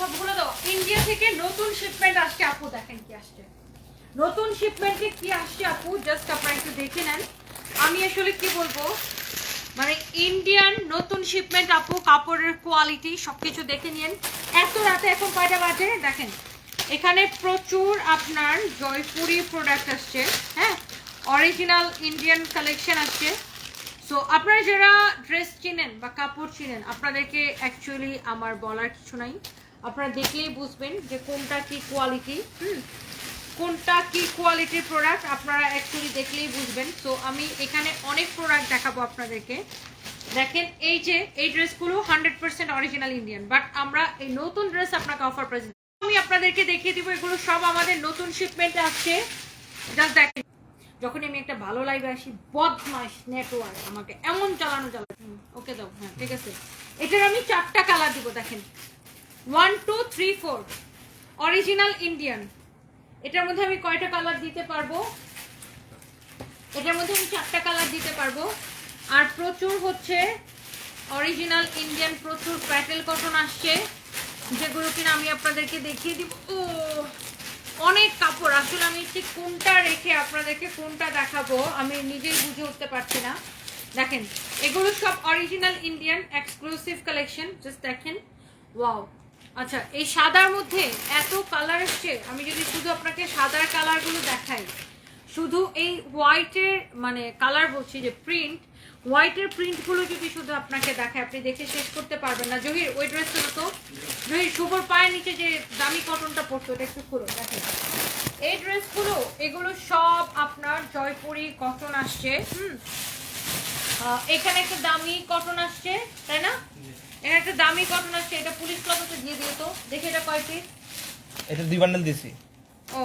সবগুলো দাও। ইন্ডিয়া থেকে নতুন শিপমেন্ট আসছে আপু, দেখেন কি আসছে, নতুন শিপমেন্টে কি আসছে আপু, জাস্ট আপনারা একটু দেখে নেন। আমি আসলে কি বলবো, মানে ইন্ডিয়ান নতুন শিপমেন্ট আপু, কাপড়ের কোয়ালিটি সবকিছু দেখে নিন। এত রাতে এখন কয়টা বাজে দেখেন, এখানে প্রচুর আপনার জয়পুরি প্রোডাক্ট আসছে, হ্যাঁ, অরিজিনাল ইন্ডিয়ান কালেকশন আসছে। সো আপনারা যারা ড্রেস চিনেন বা কাপড় চিনেন, আপনাদেরকে অ্যাকচুয়ালি আমার বলার কিছু নাই, আপনারা দেখলেই বুঝবেন যে কোনটা কি কোয়ালিটি, কোনটা কি কোয়ালিটির প্রোডাক্ট আপনারা অ্যাকচুয়ালি দেখলেই বুঝবেন। সো আমি এখানে অনেক প্রোডাক্ট দেখাবো আপনাদেরকে। দেখেন এই যে এই ড্রেসগুলো 100% অরিজিনাল ইন্ডিয়ান, বাট আমরা এই নতুন ড্রেস আপনাকে অফার প্রাইস আমি আপনাদেরকে দেখিয়ে দিব। এগুলো সব আমাদের নতুন শিপমেন্টে আসছে। জাস্ট দেখেন, যখন আমি একটা ভালো লাইভে আসি, বদমাইশ নেটওয়ার্ক আমাকে এমন চালানো ওকে দাও, হ্যাঁ ঠিক আছে। এটার আমি 4টা কালার দিব, দেখেন 1 2 3 4 অরিজিনাল ইন্ডিয়ান। এটার মধ্যে আমি কয়টা কালার দিতে পারবো, এটার মধ্যে আমি 4টা কালার দিতে পারবো। আর প্রচুর হচ্ছে অরিজিনাল ইন্ডিয়ান, প্রচুর প্যাটেল কটন আসছে, যেগুলো কিনা আমি আপনাদেরকে দেখিয়ে দিব। ও অনেক কাপড়, আসলে আমি ঠিক কোনটা রেখে আপনাদেরকে কোনটা দেখাবো আমি নিজেই বুঝে উঠতে পারছি না। দেখেন এগুলো সব original Indian exclusive collection, just দেখেন ওয়াও। আচ্ছা, এই সাদার মধ্যে এত কালার আসছে, আমি যদি শুধু আপনাকে সাদার কালারগুলো দেখাই, শুধু এই হোয়াইটের মানে কালার বলছি যে প্রিন্ট, হোয়াইটের প্রিন্টগুলো যদি শুধু আপনাকে দেখায়, আপনি দেখে শেষ করতে পারবেন না। জহির ওই ড্রেসগুলো তো, জহির শুভর পায়ের নিচে যে দামি কটনটা পড়তো ওটা একটু খুলো, দেখেন এই ড্রেসগুলো, এগুলো সব আপনার জয়পুরি কটন আসছে। এখানে একটা দামি কটন আসছে, তাই না? এখানে একটা দামি কটন আসছে, এটা পুলিশ ক্লাবতে দিয়ে দিও তো, দেখি এটা কয় পিস। এটা 2 বান্ডেল দিছি। ও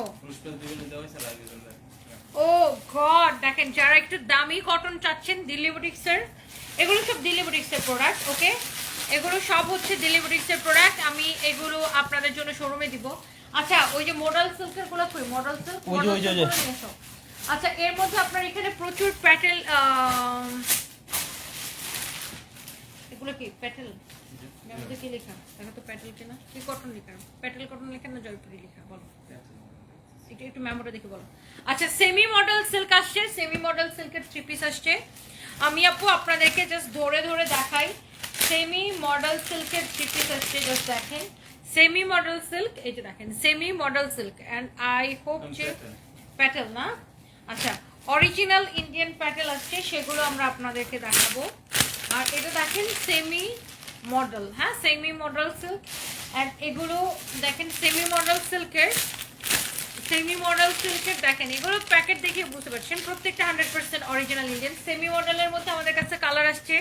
ও গড, দেখেন যারা একটু দামি কটন চাচ্ছেন দিল্লি বুটিক্সের, এগুলো সব দিল্লি বুটিক্সের প্রোডাক্ট, ওকে, এগুলো সব হচ্ছে দিল্লি বুটিক্সের প্রোডাক্ট। আমি এগুলো আপনাদের জন্য শোরুমে দিব। আচ্ছা, ওই যে মডেল সিল্কের গুলো কই, মডেল সিল্ক, আচ্ছা এর মধ্যে আপনার এখানে প্রচুর প্যাটেল, এগুলো কি প্যাটেল, এর মধ্যে কি লেখা দেখো তো, প্যাটেল কিনা, কি কটন লেখা, প্যাটেল কটন লেখা না জয়পুরি লেখা, বলো এটা একটু মেমোটা দেখে বলো। আচ্ছা, সেমি মডেল সিল্ক আসছে, সেমি মডেল সিল্কের 3 পিস আসছে। আমি আপু আপনাদেরকে জাস্ট ধরে ধরে দেখাই, সেমি মডেল সিল্কের 3 পিস আসছে, জাস্ট দেখেন সেমি মডেল সিল্ক, এই যে দেখেন semi model silk, and I hope যে প্যাটেল না, আচ্ছা অরিজিনাল ইন্ডিয়ান প্যাটেল আসছে, সেগুলো আমরা আপনাদেরকে দেখাবো। আর এটা দেখেন সেমি মডেল, হ্যাঁ সেমি মডেল সিল্ক, এন্ড এগুলো দেখেন সেমি মডেল সিল্কের, সেমি মডেল সিল্কের দেখেন, এগুলো প্যাকেট দেখে বুঝতে পারছেন প্রত্যেকটা 100% অরিজিনাল ইন্ডিয়ান। সেমি মডেলের মধ্যে আমাদের কাছে কালার আসছে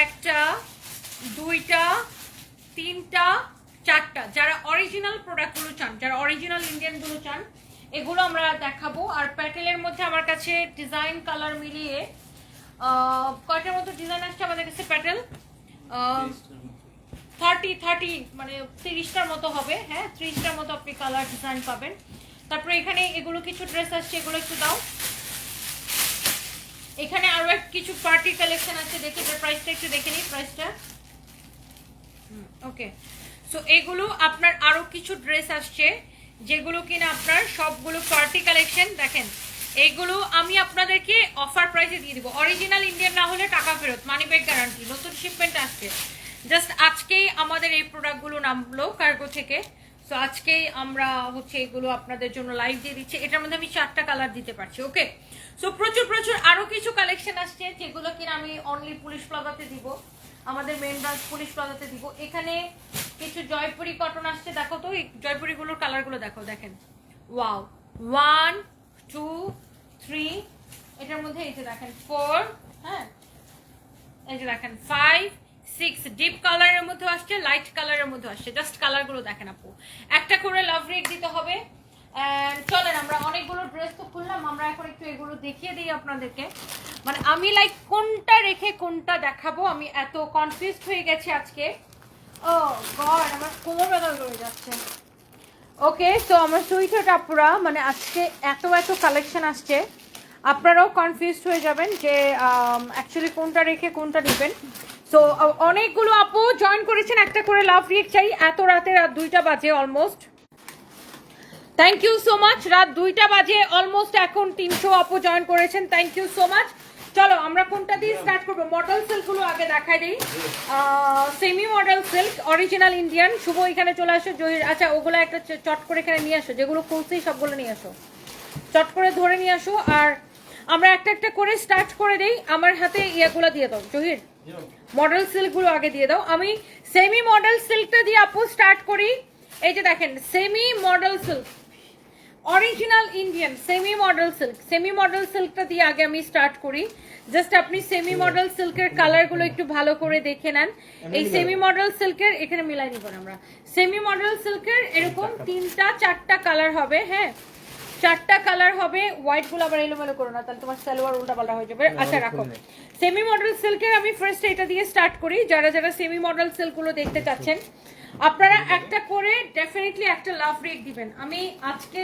1টা 2টা 3টা 4টা। যারা অরিজিনাল প্রোডাক্টগুলো চান, যারা অরিজিনাল ইন্ডিয়ানগুলো চান, এগুলো আমরা দেখাবো। আর প্যাটেলের মধ্যে আমার কাছে ডিজাইন কালার মিলিয়ে কয়টার মতো ডিজাইন আসছে আমাদের কাছে, প্যাটেল 30 মানে 30টার মতো হবে, হ্যাঁ 30টার মতো আপনি কালার ডিজাইন পাবেন। তারপরে এখানে এগুলো কিছু ড্রেস আসছে, এগুলো একটু দাও। এখানে আরো কিছু পার্টি কালেকশন আছে, দেখি এটার প্রাইসটা একটু দেখে নিই, প্রাইসটা ওকে। সো এগুলো আপনার আরো কিছু ড্রেস আসছে, যেগুলো কিনা আপনার সবগুলো পার্টি কালেকশন। দেখেন এইগুলো আমি আপনাদেরকে অফার প্রাইসে দিয়ে দিব, অরিজিনাল ইন্ডিয়ান না হলে টাকা ফেরত, মানি ব্যাক গ্যারান্টি, নতুন শিপমেন্ট আসছে। জাস্ট আজকেই আমাদের এই প্রোডাক্টগুলো নামলো কার্গো থেকে, সো আজকেই আমরা হচ্ছে এগুলো আপনাদের জন্য লাইভ দিয়ে দিচ্ছি। এটার মধ্যে আমি 4টা কালার দিতে পারছি, ওকে। সো প্রচুর প্রচুর আরো কিছু কালেকশন আসছে, যেগুলো কিনা আমি অনলি পুলিশ প্লাজাতে দিব, আমাদের মেইন ব্রাঞ্চ পুলিশ প্লাজাতে দিব। এখানে কিছু জয়পুরি কটন আসছে, দেখো তো এই জয়পুরিগুলোর কালারগুলো দেখো, দেখেন ওয়াও 1 2 3, এটার মধ্যে এই যে দেখেন 4, হ্যাঁ এই যে দেখেন 5 6, ডিপ কালারের মধ্যে আসছে, লাইট কালারের মধ্যে আসছে, জাস্ট কালারগুলো দেখেন আপু। একটা করে লাভ রেট দিতে হবে। চলেন আমরা অনেকগুলো ড্রেস তো খুললাম, আমরা এখন একটু এগুলো দেখিয়ে দিই আপনাদেরকে। মানে আমি লাইক কোনটা রেখে কোনটা দেখাবো, আমি এত কনফিউজড হয়ে গেছি আজকে। ও গড, আমার কোমর ব্যথা করে যাচ্ছে। ওকে, সো আমার সুইটার আপুরা, মানে আজকে এত কালেকশন আসছে, আপনারাও কনফিউজড হয়ে যাবেন যে অ্যাকচুয়ালি কোনটা রেখে কোনটা নেবেন। সো অনেকগুলো আপু জয়েন করেছেন, একটা করে লাভ রিয়েক্ট চাই। এত রাতে, রাত 2টা বাজে almost. Thank you so much. রাত 2টা বাজে অলমোস্ট, এখন 300 আপু জয়েন করেছেন, থ্যাংক ইউ সো মাচ। চলো আমরা কোনটা দিয়ে স্টার্ট করবো? মডেল সিল্কগুলো আগে দেখাই দিই। Semi model silk original Indian. Shubho এখানে চলে আসো, জহির আচ্ছা ওগুলো একটা চট করে এখানে নিয়ে আসো, যেগুলো খুলছি সবগুলো নিয়ে আসো, চট করে ধরে নিয়ে আসো। আর আমরা একটা একটা করে স্টার্ট করে দিই। আমার হাতে ইয়েগুলো দিয়ে দাও জহির, মডেল সিল্কগুলো আগে দিয়ে দাও। আমি সেমি মডেল সিল্কটা দিয়ে আপু স্টার্ট করি। এই যে দেখেন semi model silk original Indian semi model silk. Semi model সিল্কটা দিয়ে আগে আমি স্টার্ট করি। জাস্ট আপনি সেমি মডেল সিল্কের কালারগুলো একটু ভালো করে দেখে নেন। এই সেমি মডেল সিল্কের এখানে মিলাই নিব আমরা। সেমি মডেল সিল্কের এরকম 3টা 4টা কালার হবে, হ্যাঁ 4টা কালার হবে। হোয়াইট গুলো আবার এলোমেলো করো না, তাহলে তোমার সালোয়ার উল্টা পাল্টা হয়ে যাবে। আচ্ছা রাখো। সেমি মডেল সিল্কের আমি ফার্স্ট এটা দিয়ে স্টার্ট করি। যারা যারা সেমি মডেল সিল্ক গুলো দেখতে চাচ্ছেন আপনারা একটা করে ডেফিনেটলি একটা লাভ রিক দিবেন। আমি আজকে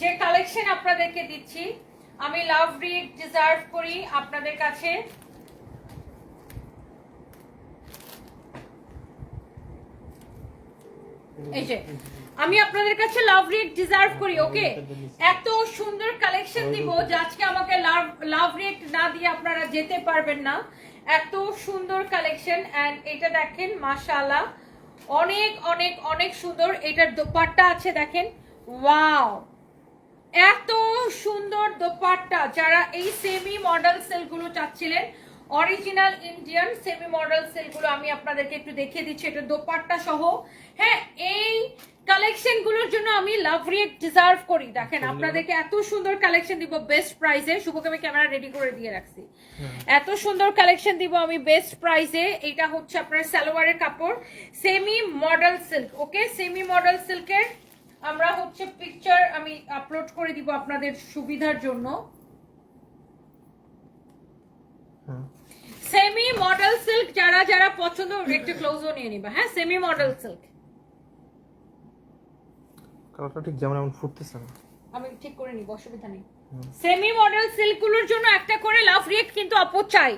যে কালেকশন আপনাদেরকে দিচ্ছি আমি লাভ রিক ডিজার্ভ করি আপনাদের কাছে। এই যে আমি আপনাদের কাছে লাভ রিক ডিজার্ভ করি। ওকে, এত সুন্দর কালেকশন দিব যে আজকে আমাকে লাভ রিক না দিয়ে আপনারা যেতে পারবেন না। এত সুন্দর কালেকশন। এন্ড এটা দেখেন মাশাআল্লাহ অনেক অনেক অনেক সুন্দর। এটার দোপাট্টা আছে দেখেন, ওয়াও এত সুন্দর দোপাট্টা। যারা এই সেমি মডেল সেলগুলো চাচ্ছিলেন অরিজিনাল ইন্ডিয়ান সেমি মডেল সেলগুলো আমি আপনাদেরকে একটু দেখিয়ে দিচ্ছি, এটা দোপাট্টা সহ। হ্যাঁ এই কালেকশন গুলোর জন্য আমি লাভ রিয়েক্ট ডিজার্ভ করি। দেখেন আপনাদেরকে এত সুন্দর কালেকশন দিব বেস্ট প্রাইসে। শুভকে আমি ক্যামেরা রেডি করে দিয়ে রাখছি। এত সুন্দর কালেকশন দিব আমি বেস্ট প্রাইসে। এটা হচ্ছে আপনার সালোয়ারের কাপড় সেমি মডেল সিল্ক। ওকে, সেমি মডেল সিল্কের আমরা হচ্ছে পিকচার আমি আপলোড করে দিব আপনাদের সুবিধার জন্য। সেমি মডেল সিল্ক যারা যারা পছন্দ একটু ক্লোজও নিয়ে নিবা। হ্যাঁ সেমি মডেল সিল্ক কালারটা ঠিক যেমন এমন ফুটতেছে না, আমি ঠিক করে নিব, অসুবিধা নেই। সেমি মডেল সিল্ক গুলোর জন্য একটা করে লাভ রিয়েক্ট কিন্তু আপু চাই।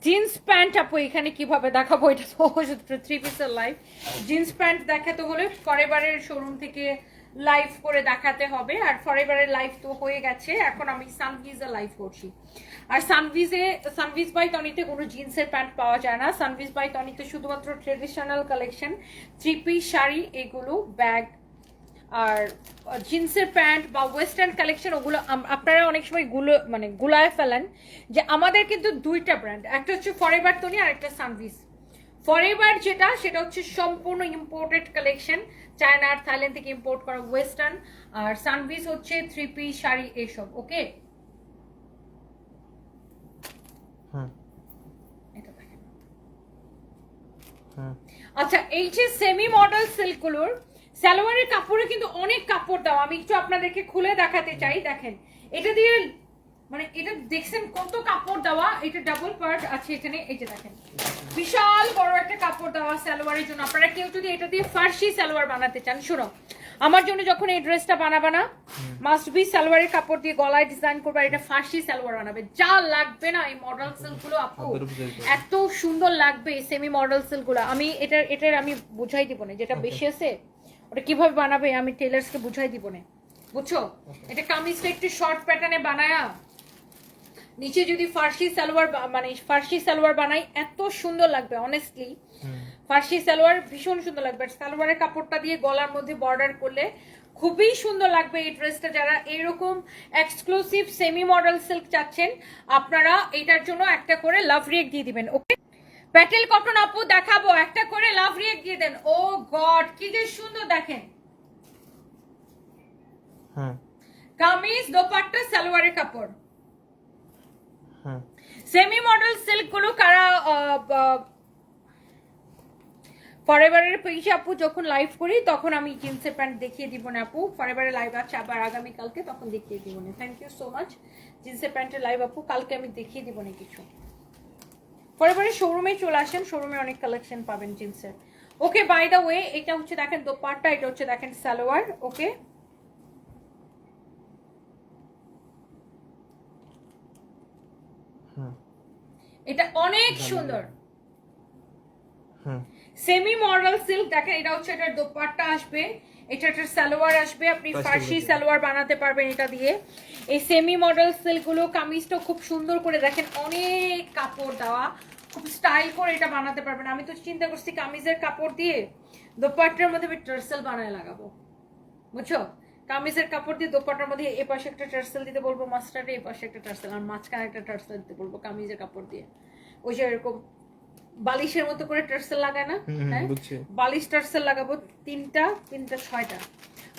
জিন্স প্যান্ট আপু এখানে কিভাবে দেখাবো, এটা তো 3 পিসের লাইভ। জিন্স প্যান্ট দেখাতে হলে ফরএভারের শোরুম থেকে লাইভ করে দেখাতে হবে। আর ফরএভারের লাইভ তো হয়ে গেছে, এখন আমি সানভিজে লাইভ করছি। আর সানভিজ বাই টনিতে কোনো জিন্সের প্যান্ট পাওয়া যায় না। সানভিজ বাই টনিতে শুধুমাত্র ট্রেডিশনাল কালেকশন, 3 পিস শাড়ি, এগুলো ব্যাগ আর জিন্সের প্যান্ট বা ওয়েস্টার্ন কালেকশন ওগুলো আপনারা অনেক সময় গুলায় ফেলেন। যে আমাদের কিন্তু 2টা ব্র্যান্ড, একটা হচ্ছে ফরএভার টনি আর একটা সানভিজ। ফরএভার যেটা সেটা হচ্ছে সম্পূর্ণ ইম্পোর্টেড কালেকশন, চায়না আর থাইল্যান্ড থেকে ইম্পোর্ট করা ওয়েস্টার্ন। আর সানভিজ হচ্ছে 3 পিস শাড়ি এসব। ওকে, আচ্ছা এই যে সেমি মডেল সিল্ক গুলোর সালোয়ারের কাপড়ে কিন্তু অনেক কাপড় দাও। আমি একটু আপনাদেরকে খুলে দেখাতে চাই। দেখেন এটা দিয়ে মানে এটা দেখছেন কত কাপড় দেওয়া। এটা ডাবল পার্ট আছে এখানে। এই যে দেখেন বিশাল বড় একটা কাপড় দেওয়া সালোয়ারের জন্য। আপনারা কেউ যদি এটা দিয়ে ফার্সি সালোয়ার বানাতে চান, শোনো আমার জন্য যখন এই ড্রেসটা বানাবা না মাস্ট বি সালোয়ারের কাপড় দিয়ে গলায় ডিজাইন করবে, এটা ফার্সি সালোয়ার বানাবে। যা লাগবে না এই মডেল সিল্ক গুলো আপু, এত সুন্দর লাগবে সেমি মডেল সিল্ক গুলো। আমি এটার আমি বুঝাই দিব না, যেটা বেশি আছে ওটা কিভাবে বানাবে আমি টেলার্সকে বুঝাই দিব না, বুঝছো? এটা কামিজটা একটু শর্ট প্যাটার্নে বানায়া নিচে যদি ফার্সি সালোয়ার বানাই এত সুন্দর লাগবে। অনেস্টলি ফার্সি সালোয়ার ভীষণ সুন্দর লাগবে। সালোয়ারের কাপড়টা দিয়ে গলার মধ্যে বর্ডার করলে খুবই সুন্দর লাগবে এই ড্রেসটা। যারা এরকম এক্সক্লুসিভ সেমি মডেল সিল্ক চাচ্ছেন আপনারা এটার জন্য একটা করে লাভ রিয়েক্ট দিয়ে দিবেন। ওকে, প্যাটেল কটন আপু দেখাবো, একটা করে লাভ রিয়েক্ট দিয়ে দেন। ও গড কি যে সুন্দর দেখেন। কামিজ দোপাট্টা সালোয়ারের কাপড় সেমি মডেল সিল্ক গুলো কারা ফরএভারের পেজে আপু যখন লাইভ করি তখন আমি জিন্সের প্যান্ট দেখিয়ে দিব না আপু। ফরএভারের লাইভ আছে আবার আগামীকালকে, তখন দেখিয়ে দিব না। Thank you so much. জিন্সের প্যান্টের লাইভ আপু কালকে আমি দেখিয়ে দিব না কিছু। ফরএভারের শোরুমে চলে আসেন, শোরুমে অনেক কালেকশন পাবেন জিন্সের। ওকে, বাই দ্য ওয়ে এটা হচ্ছে দেখেন দোপাট্টা, এটা হচ্ছে দেখেন সালোয়ার। ওকে, এটা অনেক সুন্দর। সেমি মডেল সিল্ক দেখেন, এটা হচ্ছে এটার দোপাট্টা আসবে, এটা একটা সালোয়ার আসবে, আপনি ফার্সি সালোয়ার বানাতে পারবেন এটা দিয়ে। এই সেমি মডেল সিল্ক গুলো কামিজটা খুব সুন্দর করে দেখেন, অনেক কাপড় দেওয়া, খুব স্টাইল করে এটা বানাতে পারবেন। আমি তো চিন্তা করছি কামিজের কাপড় দিয়ে দোপাট্টার মধ্যে টার্সেল বানায় লাগাবো, বুঝছো? কামিজের কাপড় দিয়ে দোপাট্টার মধ্যে এ পাশে একটা টার্সেল দিতে বলবো মাস্টার্ডে, এই পাশে একটা টার্সেল, আর মাঝখানে একটা টার্সেল দিতে বলবো কামিজের কাপড় দিয়ে। ওই যে এরকম বালিশের মতো করে টার্সেল লাগায় না, হ্যাঁ, বালিশ টার্সেল লাগাবো তিনটা 6টা।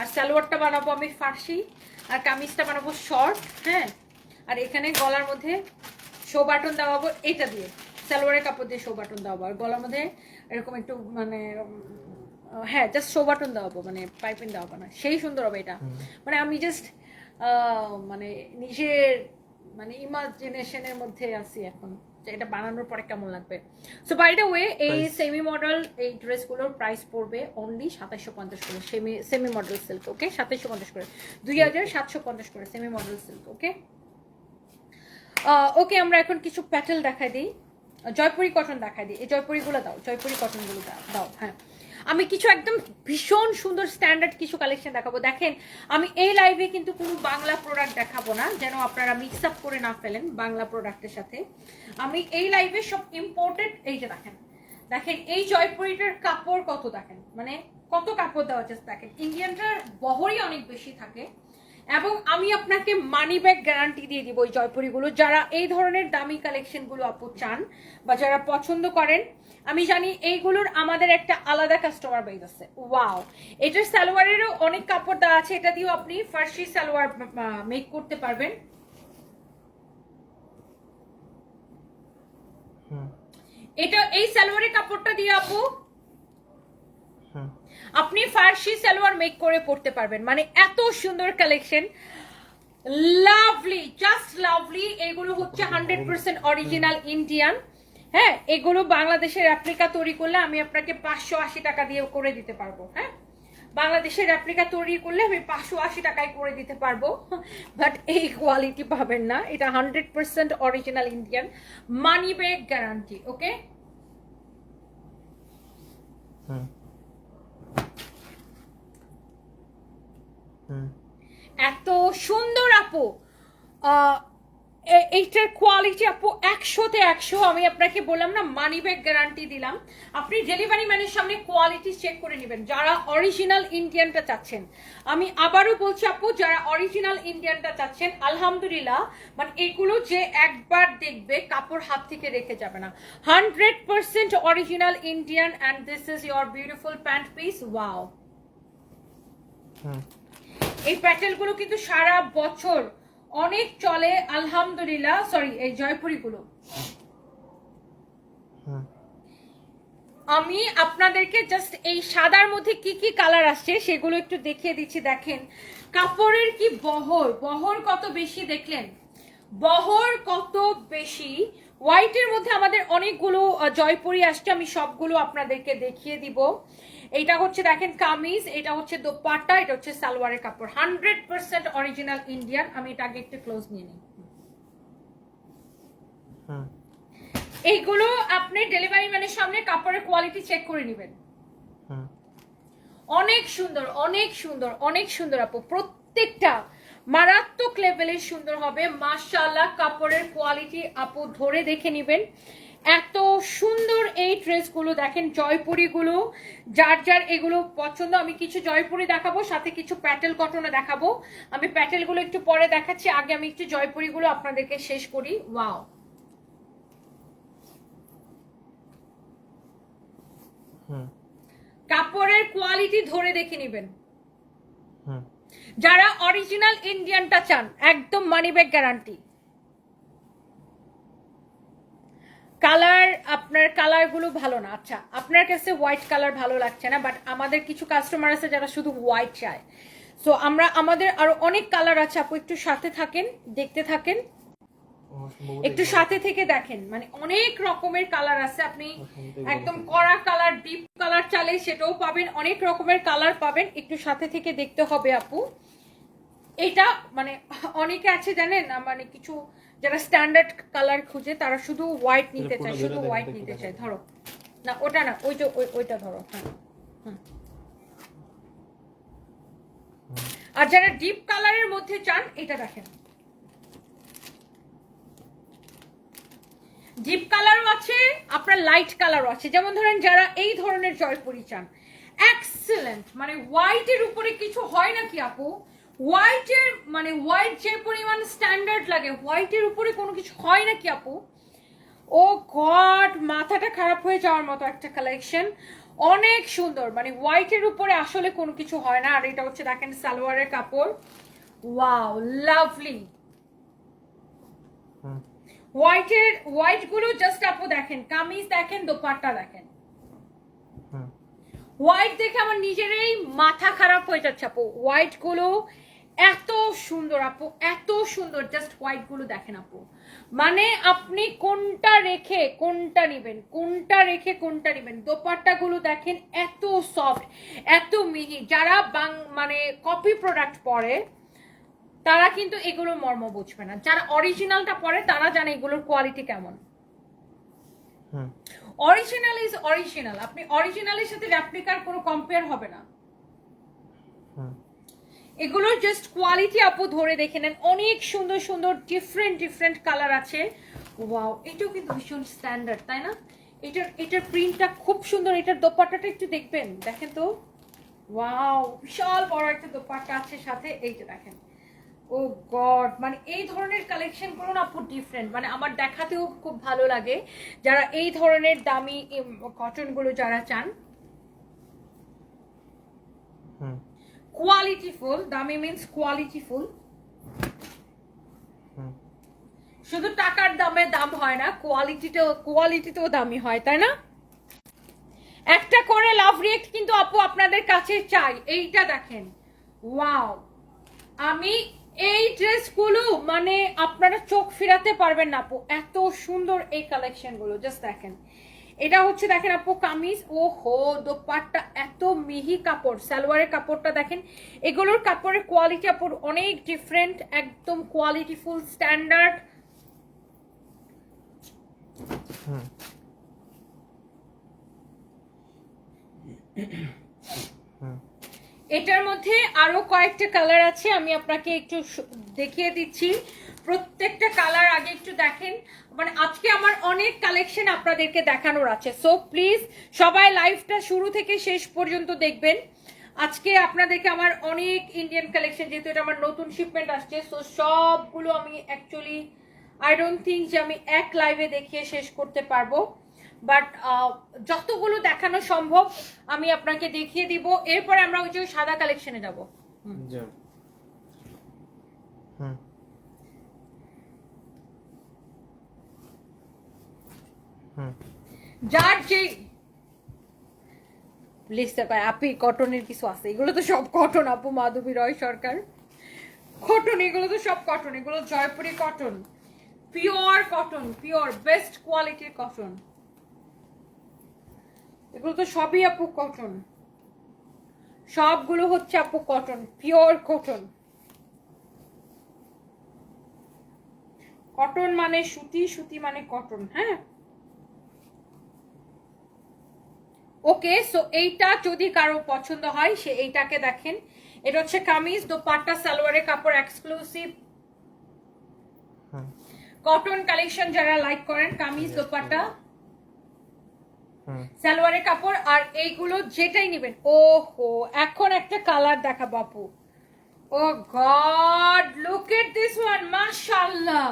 আর সালোয়ারটা বানাবো আমি ফার্সি, আর কামিজটা বানাবো শর্ট, হ্যাঁ। আর এখানে গলার মধ্যে শো বাটন দেওয়াবো এটা দিয়ে, সালোয়ারের কাপড় দিয়ে শো বাটন দেওয়াবো, আর গলার মধ্যে এরকম একটু মানে হ্যাঁ জাস্ট শো বাটন দেওয়াবো, মানে পাইপিং দেওয়াবো না, সেই সুন্দর হবে এটা। মানে আমি জাস্ট মানে নিজের মানে ইমাজিনেশনের মধ্যে আছি এখন, এটা বানানোর পরে কেমন লাগবে। সো বাই দ্য ওয়ে, এই সেমি মডেল এই ড্রেসগুলোর প্রাইস পড়বে অনলি 2750 করে, সেমি মডেল সিল্ক, ওকে? 2750 করে, 2750 করে সেমি মডেল সিল্ক, ওকে? ওকে, আমরা এখন কিছু প্যাটেল দেখাই দিই, জয়পুরি কটন দেখাই দিই। এই জয়পুরিগুলো দাও, জয়পুরি কটনগুলো দাও। হ্যাঁ, আমি কিছু একদম ভীষণ সুন্দর স্ট্যান্ডার্ড কিছু কালেকশন দেখাবো। দেখেন, আমি এই লাইভে কিন্তু কোনো বাংলা প্রোডাক্ট দেখাবো না, যেন আপনারা মিক্স আপ করে না ফেলেন বাংলা প্রোডাক্টের সাথে। আমি এই লাইভে সব ইম্পোর্টেড, এই যে দেখেন এই জয়পুরিটার কাপড় কত, দেখেন মানে কত কাপড় দেওয়া আছে, দেখেন ইন্ডিয়ানটার বহরই অনেক বেশি থাকে। এবং আমি আপনাকে মানি ব্যাগ গ্যারান্টি দিয়ে দিব ওই জয়পুরিগুলো, যারা এই ধরনের দামি কালেকশনগুলো আপু চান বা যারা পছন্দ করেন। আমি জানি এইগুলোর আমাদের একটা আলাদা কাস্টমার বেস আছে। ওয়াও, এটার সালোয়ারেরও অনেক কাপড় দেওয়া আছে, এটা দিয়েও আপনি ফার্সি সালোয়ার মেক করতে পারবেন। এটা এই সালোয়ারের কাপড়টা দিয়ে আপু আপনি ফার্সি সালোয়ার মেক করে পড়তে পারবেন। মানে এত সুন্দর কালেকশন, লাভলি, জাস্ট লাভলি। এগুলো হচ্ছে 100% অরিজিনাল ইন্ডিয়ান, হ্যাঁ। এগুলো বাংলাদেশের রেপ্লিকা তৈরি করলে আমি আপনাকে 580 টাকা দিয়ে করে দিতে পারবো, হ্যাঁ। বাংলাদেশের রেপ্লিকা তৈরি করলে আমি 580 টাকায় করে দিতে পারবো, বাট এই কোয়ালিটি পাবেন না। এটা 100% original Indian, money back guarantee, okay? এত সুন্দর আপু, এইটার কোয়ালিটি আপু 100-তে 100। আমি আপনাকে বললাম না, মানি ব্যাগ গ্যারান্টি দিলাম। আপনি ডেলিভারি ম্যানের সামনে কোয়ালিটি চেক করে নেবেন যারা অরিজিনাল ইন্ডিয়ানটা চাচ্ছেন। আমি আবারও বলছি আপু, যারা অরিজিনাল ইন্ডিয়ানটা চাচ্ছেন, আলহামদুলিল্লাহ, মানে এগুলো যে একবার দেখবে কাপড় হাত থেকে রেখে যাবে না। 100% original Indian, and this is your beautiful pant piece. Wow, এই প্যাটেলগুলো কিন্তু সারা বছর অনেক চলে আলহামদুলিল্লাহ। সরি, এই জয়পুরিগুলো আমি আপনাদেরকে জাস্ট এই সাদার মধ্যে কি কি কালার আসছে সেগুলো একটু দেখিয়ে দিচ্ছি। দেখেন কাপড়ের কি বহর কত বেশি, দেখলেন বহর কত বেশি। হোয়াইটের মধ্যে আমাদের অনেকগুলো জয়পুরি আসছে, আমি সবগুলো আপনাদেরকে দেখিয়ে দিব। এইটা হচ্ছে দেখেন কামিজ, এটা হচ্ছে দোপাট্টা, এটা হচ্ছে সালোয়ারের কাপড়, 100% অরিজিনাল ইন্ডিয়ান। আমি এটা আগে একটু ক্লোজ নিয়ে নিই। এইগুলো আপনি ডেলিভারি ম্যানের সামনে কাপড়ের কোয়ালিটি চেক করে নেবেন। অনেক সুন্দর, অনেক সুন্দর, অনেক সুন্দর আপু, প্রত্যেকটা মারাত্মক লেভেলের সুন্দর হবে মাশাআল্লাহ। কাপড়ের কোয়ালিটি আপু ধরে দেখে নেবেন, এত সুন্দর এই ড্রেসগুলো। দেখেন জয়পুরিগুলো, যার যার এগুলো পছন্দ, আমি কিছু জয়পুরি দেখাবো, সাথে কিছু প্যাটেল কটনে দেখাবো। আমি প্যাটেলগুলো একটু পরে দেখাচ্ছি, আগে আমি একটু জয়পুরিগুলো আপনাদেরকে শেষ করি। ওয়াও, কাপড়ের কোয়ালিটি ধরে দেখে নেবেন। যারা অরিজিনাল ইন্ডিয়ানটা চান, একদম মানি ব্যাগ গ্যারান্টি। কালার, আপনার কালারগুলো ভালো না, আচ্ছা আপনার কাছে হোয়াইট কালার ভালো লাগছে না, বাট আমাদের কিছু কাস্টমার আছে যারা শুধু হোয়াইট চায়। সো আমাদের আরো অনেক কালার আছে আপু, একটু সাথে থাকেন, দেখতে থাকেন, একটু সাথে থেকে দেখেন। মানে অনেক রকমের কালার আছে, আপনি একদম কড়া কালার, ডিপ কালার চালে সেটাও পাবেন, অনেক রকমের কালার পাবেন, একটু সাথে থেকে দেখতে হবে আপু। এটা মানে অনেকে আছে জানেন, মানে কিছু যারা স্ট্যান্ডার্ড কালার খুঁজে তারা শুধু হোয়াইট নিতে চায়, শুধু হোয়াইট নিতে চায়। ধরো না ওটা না, ওই যে ওইটা ধরো। হ্যাঁ, আর যারা ডিপ কালারের মধ্যে চান এটা দেখেন, ডিপ কালারও আছে, আপনার লাইট কালারও আছে। যেমন ধরেন যারা এই ধরনের জয়পুরি চান, এক্সেলেন্ট, মানে হোয়াইটের উপরে কিছু হয় নাকি আপু? হোয়াইটের মানে হোয়াইট যে পরিমাণ স্ট্যান্ডার্ড লাগে, হোয়াইটের উপরে কোনো কিছু হয় নাকি আপু? ও গড, মাথাটা খারাপ হয়ে যাওয়ার মতো একটা কালেকশন, অনেক সুন্দর, মানে হোয়াইটের উপরে আসলে কোনো কিছু হয় না। আর এটা হচ্ছে দেখেন সালোয়ারের কাপড়, ওয়াও লাভলি। হোয়াইট গুলো জাস্ট আপু দেখেন, কামিজ দেখেন, দোপাট্টা দেখেন, হোয়াইট দেখে আমার নিজেরই মাথা খারাপ হয়ে যাচ্ছে আপু। হোয়াইট গুলো এত সুন্দর আপু, এত সুন্দর, জাস্ট হোয়াইট গুলো দেখেন আপু, মানে আপনি কোনটা রেখে কোনটা নিবেন, কোনটা রেখে কোনটা নিবেন। দোপাট্টা গুলো দেখেন এত সফট, এত মিহি। যারা মানে কপি প্রোডাক্ট পরে তারা কিন্তু এগুলোর মর্ম বুঝবে না, যারা অরিজিনালটা পরে তারা জানে এগুলোর কোয়ালিটি কেমন। অরিজিনাল ইজ অরিজিনাল, আপনি অরিজিনালের সাথে রেপ্লিকার কোনো কম্পেয়ার হবে না। এগুলোর জাস্ট কোয়ালিটি আপু ধরে দেখে নেন, অনেক সুন্দর সুন্দর ডিফারেন্ট কালার আছে। ওয়াও, এটাও কিন্তু ভীষণ স্ট্যান্ডার্ড, তাই না? এটার প্রিন্টটা খুব সুন্দর। এটার দোপাট্টাটা একটু দেখবেন, দেখেন তো, ওয়াও, বিশাল বড় একটা দোপাট্টা আছে সাথে। এই যে দেখেন, ও গড, মানে এই ধরনের কালেকশন গুলো না আপু ডিফারেন্ট, মানে আমার দেখাতেও খুব ভালো লাগে। যারা এই ধরনের দামি কটন গুলো যারা চান, কোয়ালিটিফুল, দামি মিন্স কোয়ালিটিফুল, শুধু টাকার দামে দাম হয় না, কোয়ালিটিতেও দামি হয়, তাই না? একটা করে লাভ রিয়েক্ট কিন্তু আপু আপনাদের কাছে চাই। এইটা দেখেন, ওয়াও, আমি এই ড্রেসগুলো মানে আপনারা চোখ ফিরাতে পারবেন না আপু, এত সুন্দর এই কালেকশন গুলো। জাস্ট দেখেন, এটা হচ্ছে দেখেন আপু কামিজ, ও হো, দোপাট্টা এত মিহি কাপড়, সালোয়ারের কাপড়টা দেখেন। এগুলোর কাপড়ের কোয়ালিটি আপু অনেক ডিফারেন্ট, একদম কোয়ালিটিফুল, স্ট্যান্ডার্ড। এটার মধ্যে আরো কয়েকটা কালার আছে, আমি আপনাকে একটু দেখিয়ে দিচ্ছি। প্রত্যেকটা কালার আগে একটু দেখেন, মানে আজকে আমার অনেক কালেকশন আপনাদেরকে দেখানোর আছে। সো প্লিজ সবাই লাইভটা শুরু থেকে শেষ পর্যন্ত দেখবেন। আজকে আপনাদেরকে আমার অনেক ইন্ডিয়ান কালেকশন, যেহেতু এটা আমার নতুন শিপমেন্ট আসছে, সো সবগুলো আমি অ্যাকচুয়ালি আই ডোন্ট থিঙ্ক যে আমি এক লাইভে দেখিয়ে শেষ করতে পারবো, বাট যতগুলো দেখানো সম্ভব আমি আপনাকে দেখিয়ে দিব। এরপরে আমরা ওই যে সাদা কালেকশনে যাব। যার যে লিখতে পারে আপি কটনের কিছু আছে, এগুলো তো সব কটন আপু, মাধবী রয় সরকার কটন, এগুলো তো সব কটন, এগুলো Jaipuri cotton, pure cotton, pure best কোয়ালিটির কটন, এগুলো তো সবই আপু কটন, সবগুলো হচ্ছে আপু কটন, পিওর কটন। কটন মানে সুতি, সুতি মানে কটন। হ্যাঁ, ওকে, সো এইটা যদি কারো পছন্দ হয় সে এইটাকে দেখেন। এটা হচ্ছে কামিজ, দোপাট্টা, সালোয়ারের কাপড় এক্সক্লুসিভ কটন কালেকশন। যারা লাইক করেন, কামিজ, দোপাট্টা, সালোয়ারের কাপড়, আর এইগুলো যেটাই নেবেন। ওহো, এখন একটা কালার দেখাবো আপু। Oh God, look at this one, মাশাআল্লাহ,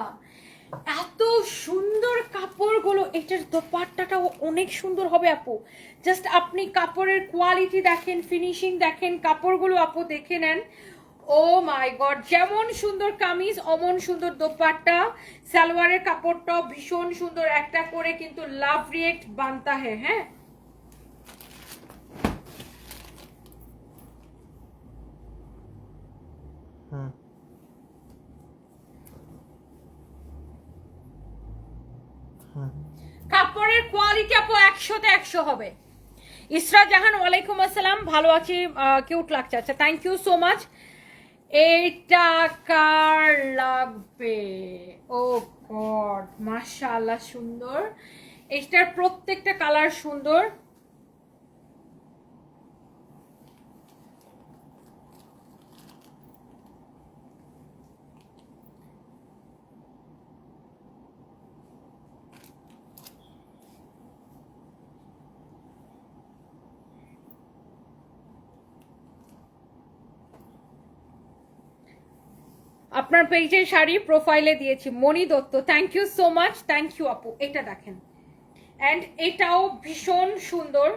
এত সুন্দর কাপড়গুলো। এটার দোপাট্টাটাও অনেক সুন্দর হবে আপু। জাস্ট আপনি কাপড়ের কোয়ালিটি দেখেন, ফিনিশিং দেখেন, কাপড়গুলো আপু দেখে নেন। ও মাই গড, যেমন সুন্দর কামিজ অমন সুন্দর দোপাট্টা, সালোয়ারের কাপড়টাও ভীষণ সুন্দর, একটা করে কিন্তু লাভ রিয়েক্ট বানতা হ্যাঁ। কাপড়ের কোয়ালিটি আপু 100তে 100 হবে। ইসরা জাহান, ওয়ালাইকুম আসসালাম, ভালো আছি, কিউট লাগছে। আচ্ছা, থ্যাংক ইউ সো মাচ। এইটা কার লাগবে? ও গড, মাশাআল্লাহ সুন্দর। এইটার প্রত্যেকটা কালার সুন্দর। আপনার পেজের শাড়ি প্রোফাইলে দিয়েছি, Moni Dutta, thank you so much, thank you আপু। এটা দেখেন, অ্যান্ড এটাও ভীষণ সুন্দর।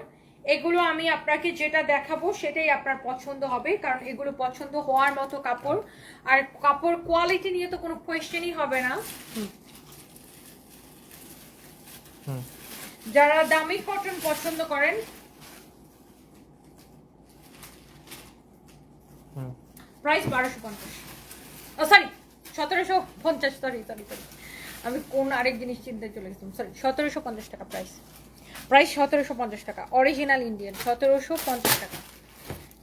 এগুলো আমি আপনাকে যেটা দেখাবো সেটাই আপনার পছন্দ হবে, কারণ এগুলো পছন্দ হওয়ার মতো কাপড়, আর কাপড় কোয়ালিটি নিয়ে তো কোনো কোয়েশ্চেনই হবে না। যারা দামি কটন পছন্দ করেন, price 1250, sorry 1750, sorry sorry sorry, আমি কোন আরেক জিনিস চিন্তায় চলে গেছিলাম, সরি 1750 টাকা প্রাইস, প্রাইস 1750 টাকা, অরিজিনাল ইন্ডিয়ান 1750 টাকা,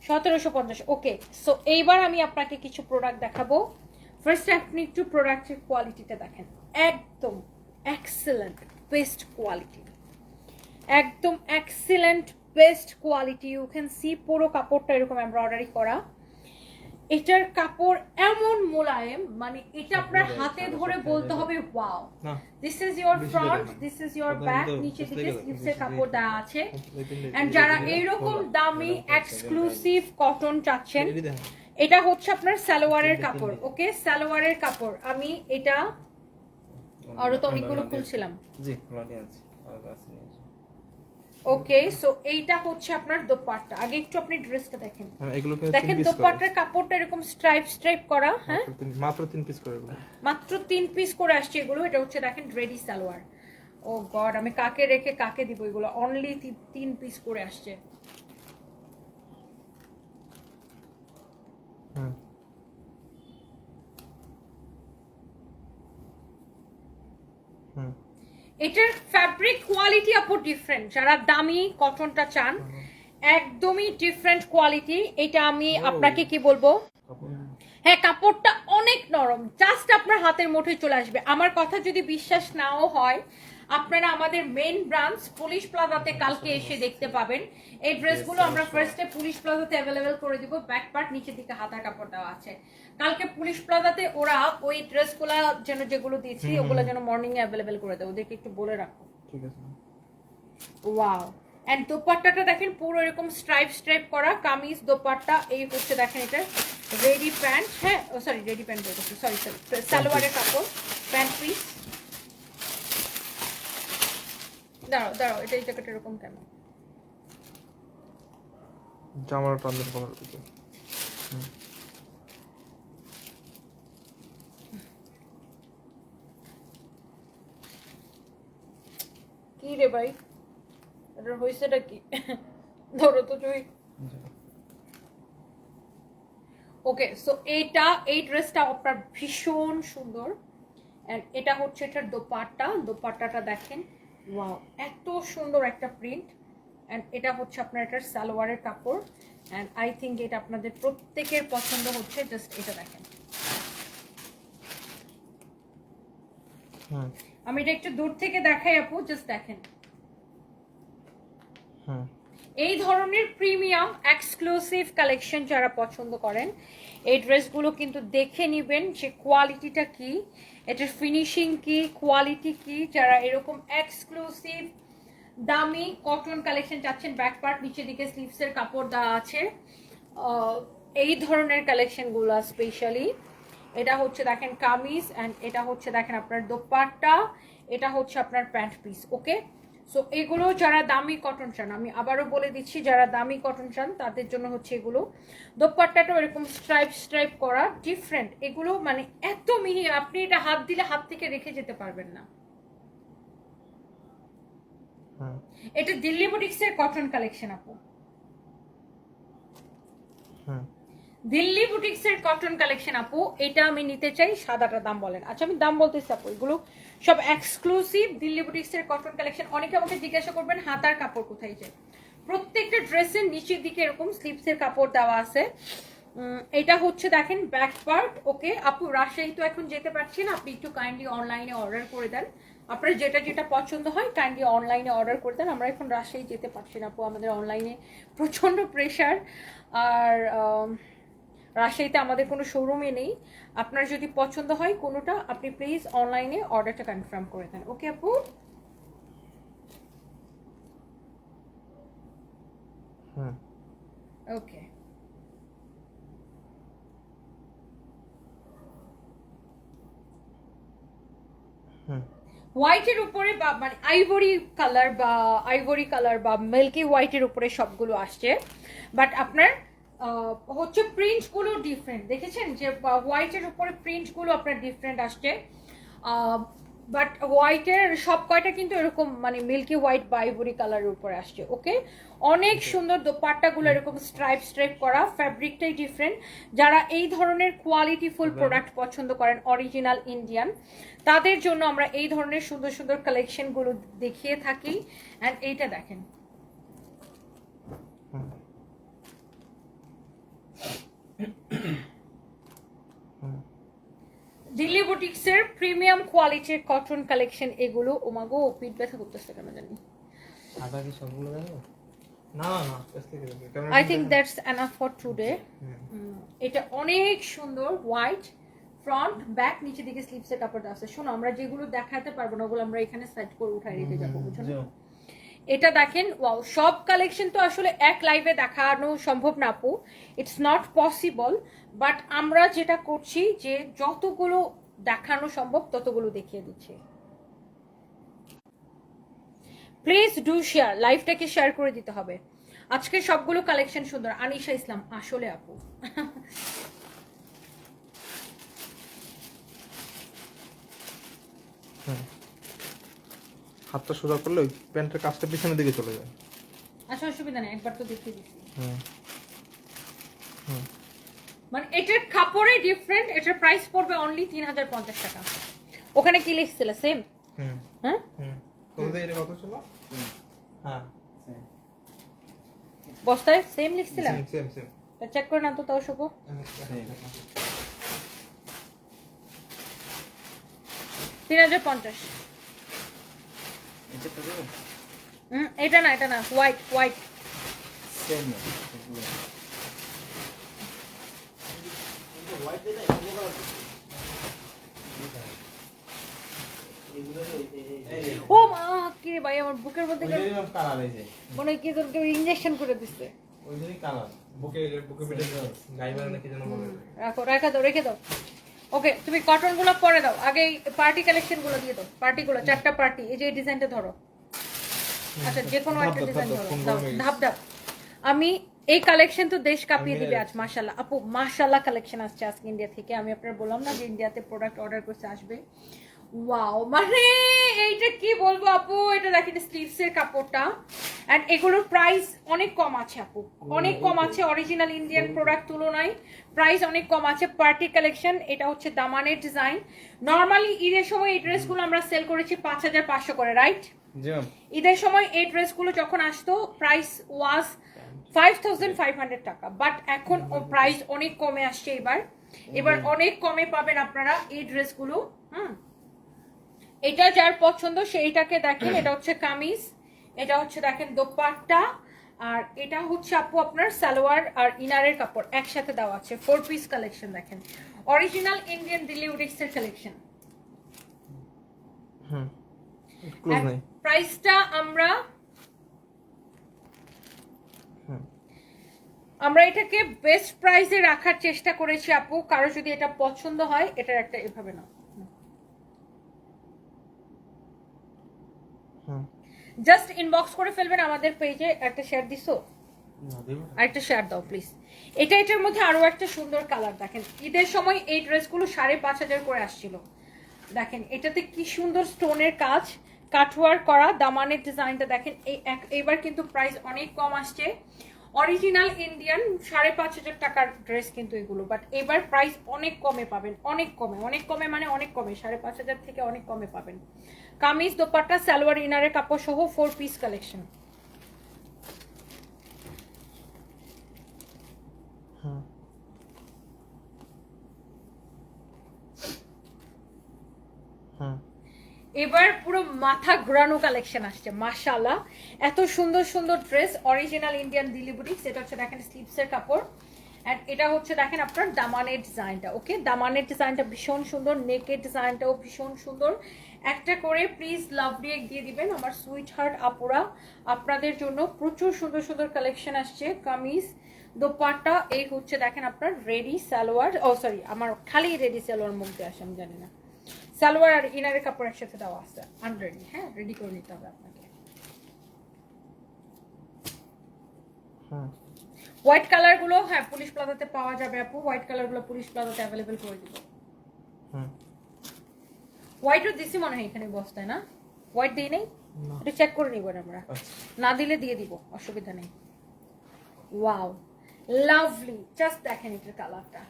1750। ওকে, সো এইবার আমি আপনাকে কিছু প্রোডাক্ট দেখাবো। ফার্স্ট আপনি একটু প্রোডাক্টের কোয়ালিটিটা দেখেন, একদম এক্সেলেন্ট বেস্ট কোয়ালিটি, একদম excellent best quality. You can see পুরো কাপড়টা এরকম এমব্রয়ডারি করা। এটার কাপড় এমন মোলায়েম, মানে এটা আপনার হাতে ধরে বলতে হবে wow. This is your front, this is your back, নিচে দিকে স্লিভসের কাপড় দেওয়া আছে। এন্ড যারা এইরকম দামি এক্সক্লুসিভ কটন চাচ্ছেন, এটা হচ্ছে আপনার সালোয়ারের কাপড়। ওকে, সালোয়ারের কাপড়। আমি এটা আরো তো অনেকগুলো খুলছিলাম। জি, ওকে, সো এইটা হচ্ছে আপনার দোপাট্টা। আগে একটু আপনি ড্রেসটা দেখেন, দেখেন দোপাট্টার কাপড়টা এরকম স্ট্রাইপ স্ট্রাইপ করা। হ্যাঁ, মাত্র 3 পিস করে, মাত্র 3 পিস করে আসছে এগুলো। এটা হচ্ছে দেখেন রেডি সালোয়ার। ও গড, আমি কাকে রেখে কাকে দিব এগুলো, অনলি 3 পিস করে আসছে। এটার ফ্যাব্রিক কোয়ালিটি আপু ডিফারেন্ট। যারা দামি কটনটা চান, একদমই ডিফারেন্ট কোয়ালিটি। এটা আমি আপনাকে কি বলবো, হ্যাঁ কাপড়টা অনেক নরম, জাস্ট আপনার হাতের মুঠোয় চলে আসবে। আমার কথা যদি বিশ্বাস নাও হয়, আপনারা আমাদের মেইন ব্রাঞ্চ পুলিশ প্লাজাতে কালকে এসে দেখতে পাবেন। এই ড্রেসগুলো আমরা ফার্স্টে পুলিশ প্লাজাতে অ্যাভেলেবেল করে দিব। ব্যাক পার্ট, নিচের দিকে হাতার কাপড় দেওয়া আছে। কালকে পুলিশ প্লাজাতে ওরা ওই ড্রেসগুলো যেন যেগুলো দিয়েছি ওগুলো যেন মর্নিং এ অ্যাভেলেবেল করে দেয়, ওদেরকে একটু বলে রাখো। ঠিক আছে। ওয়াও, এন্ড দোপাট্টাটা দেখেন পুরো এরকম স্ট্রাইপ স্ট্রাইপ করা কামিজ দোপাট্টা। এই হচ্ছে দেখেন এটা রেডি প্যান্ট, হ্যাঁ সরি রেডি প্যান্ট বলতেছি, সরি সরি, সালোয়ারের কাপড়, প্যান্ট পিস। দাঁড়াও দাঁড়াও, এটা এই জ্যাকেট এরকম কেন? জামার টানদের কলার দিকে। কি রে ভাই, এটা হইছেটা কি? ধরো তো তুই। ওকে, সো এইটা, এই ড্রেসটা আপনার ভীষণ সুন্দর। এন্ড এটা হচ্ছে এটার দোপাট্টা। দোপাট্টাটা দেখেন, ওয়াও, এত সুন্দর একটা প্রিন্ট। এন্ড এটা হচ্ছে আপনার এটার সালোয়ারের কাপড়। এন্ড আই থিঙ্ক এটা আপনাদের প্রত্যেকের পছন্দ হচ্ছে। জাস্ট এটা দেখেন, আমি এটা একটু দূর থেকে দেখাই আপু, জাস্ট দেখেন। এই ধরনের প্রিমিয়াম এক্সক্লুসিভ কালেকশন যারা পছন্দ করেন, এই ড্রেসগুলো কিন্তু দেখে নেবেন যে কোয়ালিটিটা কি, এটার ফিনিশিং কি, কোয়ালিটি কি। যারা এরকম এক্সক্লুসিভ দামি কটন কালেকশন চাচ্ছেন, ব্যাক পার্ট, নিচের দিকে স্লিভসের কাপড় দেওয়া আছে, এই ধরনের কালেকশনগুলো স্পেশালি। এটা হচ্ছে দেখেন কামিজ, অ্যান্ড এটা হচ্ছে দেখেন আপনার দোপাট্টা, এটা হচ্ছে আপনার প্যান্ট পিস। ওকে, সো এগুলো যারা দামি কটন চান, আমি আবারও বলে দিচ্ছি, যারা দামি কটন চান তাদের জন্য হচ্ছে এগুলো। দোপাট্টাটাও এরকম স্ট্রাইপ স্ট্রাইপ করা, ডিফারেন্ট এগুলো, মানে এত মিহি, আপনি এটা হাত দিলে হাত থেকে রেখে যেতে পারবেন না। এটা দিল্লি বুটিক্সের কটন কালেকশন আপু, দিল্লি বুটিক্সের কটন কালেকশন আপু। এটা আমি নিতে চাই, সাদাটার দাম বলেন। আচ্ছা আমি দাম বলতেছি আপু, এগুলো সব এক্সক্লুসিভ দিল্লি বুটিক্সের কটন কালেকশন। অনেকে আমাকে জিজ্ঞাসা করবেন হাতার কাপড় কোথায় যায়। প্রত্যেকটা ড্রেসের নিচের দিকে এরকম স্লিভসের কাপড় দেওয়া আছে। এটা হচ্ছে দেখেন ব্যাক পার্ট। ওকে আপু, রাজশাহী তো এখন যেতে পারছি না, আপনি একটু কাইন্ডলি অনলাইনে অর্ডার করে দেন, আপনার যেটা যেটা পছন্দ হয় কাইন্ডলি অনলাইনে অর্ডার করে দেন। আমরা এখন রাজশাহী যেতে পারছি না আপু, আমাদের অনলাইনে প্রচণ্ড প্রেশার। আর রাজশাহীতে আমাদের কোনো শোরুমে নেই। আপনার যদি পছন্দ হয় কোনোটা, আপনি প্লিজ অনলাইনে অর্ডারটা কনফার্ম করে দেন। ওকে আপু? হুম ওকে। হুম হোয়াইটের উপরে বা মানে আইভরি কালার বা মিল্কি হোয়াইটের উপরে সবগুলো আসছে, বাট আপনার হচ্ছে প্রিন্টগুলো ডিফারেন্ট। দেখেছেন যে হোয়াইটের উপরে প্রিন্টগুলো আপনার ডিফারেন্ট আসছে, বাট হোয়াইটের সব কয়টা কিন্তু এরকম মানে মিল্কি হোয়াইট বা আইভরি কালারের উপরে আসছে। ওকে, অনেক সুন্দর দোপাট্টাগুলো এরকম স্ট্রাইপ স্ট্রাইপ করা, ফ্যাব্রিকটাই ডিফারেন্ট। যারা এই ধরনের কোয়ালিটিফুল প্রোডাক্ট পছন্দ করেন অরিজিনাল ইন্ডিয়ান, তাদের জন্য আমরা এই ধরনের সুন্দর সুন্দর কালেকশনগুলো দেখিয়ে থাকি। অ্যান্ড এইটা দেখেন, হুম হুম দিল্লি বুটিক্সের প্রিমিয়াম কোয়ালিটির কটন কালেকশন এগুলো। ওমাগো পিঠ ব্যথা করতেছে কেন জানি। সাদা কি সবগুলো দেখো? না না না, I think that's enough for today. এটা অনেক সুন্দর, হোয়াইট ফ্রন্ট ব্যাক, নিচে দিকে স্লিপসের কাপড় দেওয়া আছে। শোনো, আমরা যেগুলো দেখাতে পারবো না ওগুলো আমরা এখানে সাইড করে উঠাই রেখে যাবো, বুঝছো না? এটা দেখেন, ওয়াও, সব কালেকশন তো আসলে এক লাইভে দেখানো সম্ভব না আপু, ইটস নট পসিবল। বাট আমরা যেটা করছি যে যতগুলো দেখানো সম্ভব ততগুলো দেখিয়ে দিচ্ছি। প্লিজ ডু শেয়ার, লাইভটাকে শেয়ার করে দিতে হবে। আজকে সবগুলো কালেকশন সুন্দর। আনিশা ইসলাম, আসলে আপু হুম হাতটা সোজা করলে ওই প্যান্টের কাজটা পিছনের দিকে চলে যায়। আচ্ছা, অসুবিধা নেই, একবার তো দেখিয়ে দিচ্ছি। হুম হুম মানে এটার কাপড়ে ডিফারেন্ট, এটার প্রাইস পড়বে অনলি 3050 টাকা। ওখানে কি লিখছিল সেম? হুম হ্যাঁ, হুম তোদের এটা কত ছিল? হ্যাঁ বস্তায় সেম লিখছিল। Same same same. চেক করে না তো তাও শুভ। 3050। এটা না, এটা না, হোয়াইট হোয়াইট। ও মা, কি রে ভাই, আমার বুকের মধ্যে মনে হয় কি তোর কেউ ইনজেকশন করে দিচ্ছে। বুকে বুকে পেটে গাইবার নাকি যেন বলে। রাখো, রেখে দাও, রেখে দাও। ওকে, তুমি কটন গুলো পরে দাও, আগে পার্টি কালেকশন গুলো দিয়ে দাও। পার্টি গুলো, 4টা পার্টি, এই যে এই ডিজাইনটা ধরো। আচ্ছা, যে কোনো একটা ডিজাইন ধরো, দাও ধাপ ধাপ। আমি এই কালেকশন তো দেশ কাঁপিয়ে দিবে আজ। মাশাআল্লাহ আপু, মাশাআল্লাহ কালেকশন আসছে আজকে ইন্ডিয়া থেকে। আমি আপনার বললাম না যে ইন্ডিয়াতে প্রোডাক্ট অর্ডার করতে আসবে। ওয়াও, মানে এইটা কি বলবো আপু, এটা দেখেন স্লিভসের কাপড়টা। এন্ড এগুলোর প্রাইস অনেক কম আছে আপু, অনেক কম আছে অরিজিনাল ইন্ডিয়ান প্রোডাক্ট তুলনায়। প্রাইস অনেক কম আছে। পার্টি কালেকশন, এটা হচ্ছে দামানের ডিজাইন। নরমালি ঈদের সময় এই ড্রেসগুলো আমরা সেল করেছি 5500 করে, রাইট? ঈদের সময় এই ড্রেসগুলো যখন আসতো প্রাইস ওয়াজ 5500 টাকা, বাট এখন প্রাইস অনেক কমে আসছে। এবার অনেক কমে পাবেন আপনারা এই ড্রেসগুলো। এটা যার পছন্দ সেইটাকে দেখেন। এটা হচ্ছে কামিজ, এটা হচ্ছে দেখেন দোপাট্টা, আর এটা হচ্ছে আপু আপনার সালোয়ার আর ইনারের কাপড় একসাথে দেওয়া আছে। 4 পিস কালেকশন দেখেন, অরিজিনাল ইন্ডিয়ান দিল্লি বুটিক্সের কালেকশন। হুম ক্লোজ নাই। প্রাইসটা আমরা এটাকে বেস্ট প্রাইসে রাখার চেষ্টা করেছি আপু। কারো যদি এটা পছন্দ হয়, এটার একটা এভাবে না, জাস্ট ইনবক্স করে ফেলবেন আমাদের পেজে। একটা শেয়ার দিছো, আরেকটা শেয়ার দাও প্লিজ। এটার মধ্যে আরো একটা সুন্দর কালার দেখেন। ঈদের সময় এই ড্রেসগুলো 5500 করে আসছিল। দেখেন এটাতে কি সুন্দর স্টোনের কাজ, কাটওয়ার্ক করা, দামানের ডিজাইনটা দেখেন। এইবার কিন্তু প্রাইস অনেক কম আসছে। অরিজিনাল ইন্ডিয়ান 5500 টাকার ড্রেস কিন্তু এগুলো, বাট এবার প্রাইস অনেক কমে পাবেন। অনেক কমে, অনেক কমে মানে অনেক কমে, 5500 থেকে অনেক কমে পাবেন। কামিজ দোপাট্টা সালোয়ার ইনারের কাপড় সহ 4 পিস কালেকশন। এবার পুরো মাথা ঘোরানো কালেকশন আসছে মাশাআল্লাহ। এত সুন্দর সুন্দর dress, original Indian Delhi boutique. এটা হচ্ছে দেখেন স্লিভসের কাপড়, এন্ড এটা হচ্ছে দেখেন আপনার দামানের ডিজাইনটা। ওকে, দামানের ডিজাইনটা ভীষণ সুন্দর, নেকের ডিজাইনটাও ভীষণ সুন্দর। একটা করে প্লিজ লাভ রিয়েক্ট দিয়ে দিবেন আমার সুইট হার্ট আপুরা। আপনাদের জন্য প্রচুর সুন্দর সুন্দর কালেকশন আসছে। কামিজ, দোপাট্টা, এই হচ্ছে দেখেন আপনার রেডি সালোয়ার। ও সরি, আমার খালি রেডি সালোয়ার মুখ দিয়ে আসে, আমি জানি না। সালোয়ার আর ইনারের কাপড় একসাথে দেওয়া আছে আনরেডি। হ্যাঁ, রেডি করে নিতে হবে আপনাকে। হোয়াইট কালার গুলো হ্যাঁ পুলিশ প্লাজাতে পাওয়া যাবে আপু। হোয়াইট কালার গুলো পুলিশ প্লাজাতে অ্যাভেলেবেল করে দিব। হোয়াইটও দিছি মনে হয় এখানে বস্তায়, না হোয়াইট দিই নেই? এটা চেক করে নিব আমরা, না দিলে দিয়ে দিব, অসুবিধা নেই। ওয়াও লাভলি, জাস্ট দেখেন এটার কালারটা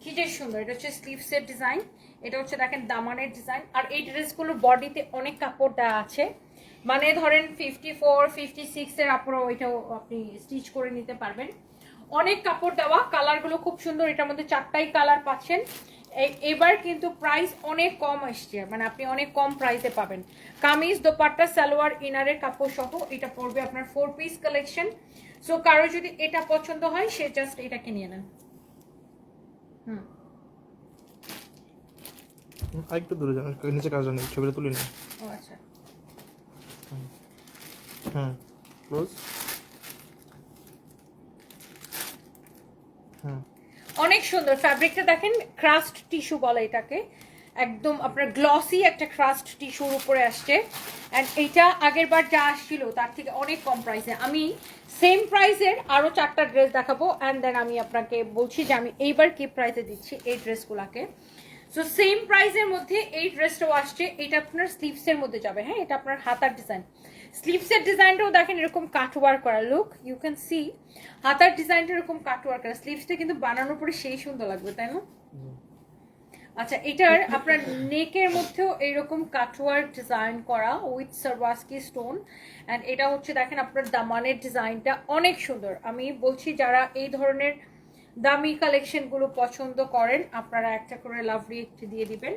কি যে সুন্দর। এটা হচ্ছে স্লিভসের ডিজাইন, এটা হচ্ছে দেখেন দামানের ডিজাইন। আর এই ড্রেসগুলোর বডিতে অনেক কাপড় দেওয়া আছে, মানে ধরেন 54, 56 এর আপনারা ওইটাও আপনি স্টিচ করে নিতে পারবেন। অনেক কাপড় দেওয়া, কালারগুলো খুব সুন্দর। এটার মধ্যে 4টাই কালার পাচ্ছেন। এবার কিন্তু প্রাইস অনেক কম আসছে, মানে আপনি অনেক কম প্রাইসে পাবেন। কামিজ, দোপাট্টা, সালোয়ার, ইনারের কাপড় সহ এটা পড়বে আপনার 4 পিস কালেকশন। সো কারো যদি এটা পছন্দ হয় সে জাস্ট এটাকে নিয়ে নেন। আরেকটু দূরে যান, নিচে কাজ নেই, ছবিটা তুলি না। ও আচ্ছা, ক্লোজ। অনেক সুন্দর ফ্যাব্রিকটা দেখেন, ক্রাস্ট টিস্যু বলে এটাকে। একদম আপনার গ্লসি একটা ক্রাস্ট টিস্যুর উপরে আসছে। অ্যান্ড এইটা আগের বার যা আসছিল তার থেকে অনেক কম প্রাইসে। আমি সেম প্রাইসের আরো 4টা ড্রেস দেখাবো, অ্যান্ড দেন আমি আপনাকে বলছি যে আমি এইবার কি প্রাইসে দিচ্ছি এই ড্রেসগুলোকে। সো সেম প্রাইসের মধ্যে এই ড্রেসটাও আসছে। এটা আপনার স্লিভসের মধ্যে যাবে। হ্যাঁ, এটা আপনার হাতার ডিজাইন। স্লিভসের ডিজাইনটাও দেখেন এরকম কাটওয়ার্ক করা, লুক ইউ ক্যান সি। হাতার ডিজাইনটা এরকম কাটওয়ার্ক করা, স্লিভসটা কিন্তু বানানোর পরে সেই সুন্দর লাগবে, তাই না? আচ্ছা, এটার আপনার নেকের মধ্যেও এইরকম কাটওয়ার্ক ডিজাইন করা উইথ সারওয়াস্কি স্টোন। অ্যান্ড এটা হচ্ছে দেখেন আপনার দামানের ডিজাইনটা অনেক সুন্দর। আমি বলছি যারা এই ধরনের দামি কালেকশনগুলো পছন্দ করেন আপনারা একটা করে লাভ রিয়েক্ট দিয়ে দিবেন।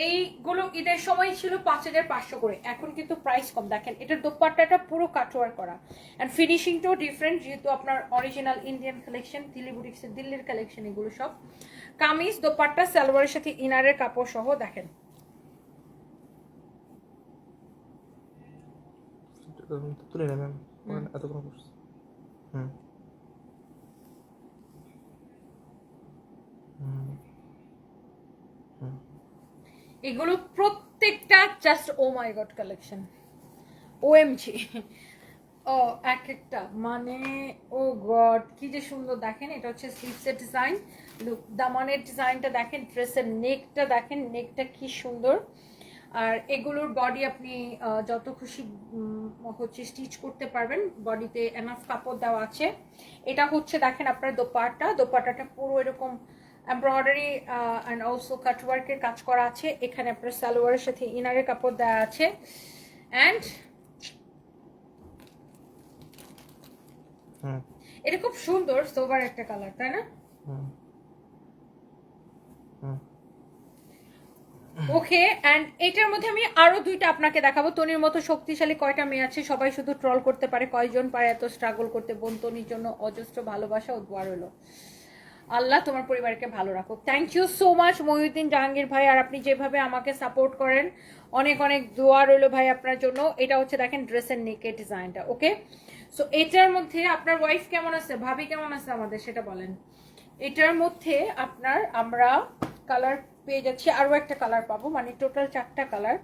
এইগুলো ঈদের সময় ছিল 5500 করে, এখন কিন্তু প্রাইস কম। দেখেন এটার দোপাট্টাটা পুরো কাটওয়ার করা, অ্যান্ড ফিনিশিংটাও ডিফারেন্ট, যেহেতু আপনার অরিজিনাল ইন্ডিয়ান কালেকশন, দিল্লি বুটিক্সের দিল্লির কালেকশন এগুলো সব। কামিজ, দোপাট্টা, সালোয়ারের সাথে ইনারের কাপড় সহ দেখেন। তুলে না ম্যাম, এতক্ষণ করছি। এগুলো প্রত্যেকটা জাস্ট ও মাই গড কালেকশন, ওএমজি। ও এক একটা মানে ও গড কি যে সুন্দর। দেখেন এটা হচ্ছে স্লিভসের ডিজাইন, দামানের ডিজাইনটা দেখেন, ড্রেসের নেকটা দেখেন, নেকটা কি সুন্দর। আর এগুলোর বডি আপনি যত খুশি হচ্ছে স্টিচ করতে পারবেন, বডিতে এনাফ কাপড় দেওয়া আছে। এটা হচ্ছে দেখেন আপনার দোপাট্টা, দোপাট্টাটা পুরো এরকম এমব্রয়ডারি অ্যান্ড অলসো কাটওয়ার্কের কাজ করা আছে। এখানে আপনার সালোয়ারের সাথে ইনারের কাপড় দেওয়া আছে। অ্যান্ড এটা খুব সুন্দর সোবার একটা কালার, তাই না? ওকে, অ্যান্ড এটার মধ্যে আমি আরো 2টা আপনাকে দেখাবো। তনির মতো শক্তিশালী কয়টা মেয়ে আছে, সবাই শুধু ট্রল করতে পারে, কয়জন পারে এত স্ট্রাগল করতে। বোন তনির জন্য অজস্র ভালোবাসা ও দোয়া রইল। আল্লাহ তোমার পরিবারকে ভালো রাখো। Thank you so much Mohiuddin Jahangir ভাই, আর আপনি যেভাবে আমাকে সাপোর্ট করেন অনেক অনেক দোয়া রইল ভাই আপনার জন্য। এটা হচ্ছে দেখেন ড্রেসের নেকের ডিজাইনটা। ওকে, সো এটার মধ্যে আপনার ওয়াইফ কেমন আছে, ভাবি কেমন আছে আমাদের সেটা বলেন। এটার মধ্যে আপনার আমরা কালার পেয়ে যাচ্ছি, আরো একটা কালার পাবো, মানে টোটাল 4টা কালার।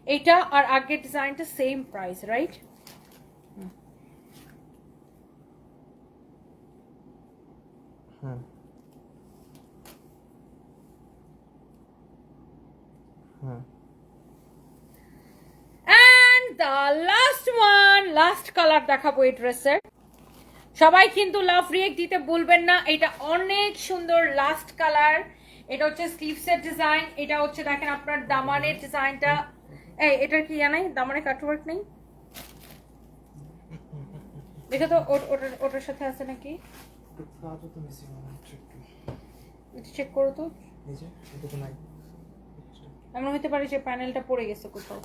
এটা আর আগের ডিজাইনটা same price, right? And the last one, last colour দেখাবো এই ড্রেসের। সবাই কিন্তু লাভ রিয়েক্ট দিতে ভুলবেন না, এটা অনেক সুন্দর লাস্ট কালার। এটা হচ্ছে স্লিভসের ডিজাইন, এটা হচ্ছে দেখেন আপনার দামানের ডিজাইনটা। এই এটার কি জানাই, দামানের কাটওয়ার্ক নেই দেখে তো, ওটার সাথে আছে নাকি চেক করো তো। এমন হতে পারে যে প্যানেলটা পড়ে গেছে কোথাও।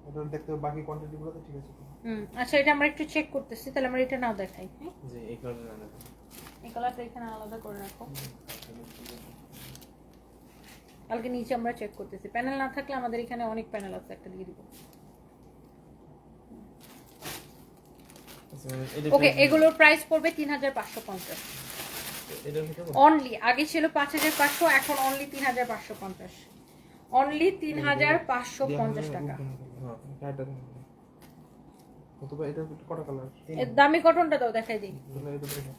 এটা দেখতে বাকি কোয়ান্টিটিগুলো তো ঠিক আছে। আচ্ছা, এটা আমরা একটু চেক করতেছি, তাহলে আমরা এটা নাও দেখাই। হ্যাঁ, যে এই কালারটা না দেখো। এই কালারটা এখানে আলাদা করে রাখো। কালকে নিচে আমরা চেক করতেছি, প্যানেল না থাকলে আমাদের এখানে অনেক প্যানেল আছে, একটা দিয়ে দিব। ওকে, এগুলোর প্রাইস পড়বে 3550 এটার ভিতরে অনলি। আগে ছিল 5500, এখন অনলি 3550, অনলি 3550 টাকা। হ্যাঁ, এটা অথবা এটা কটা কালার? এর দামি কটনটা দাও, দেখাই দিই। তাহলে এটা দেখো।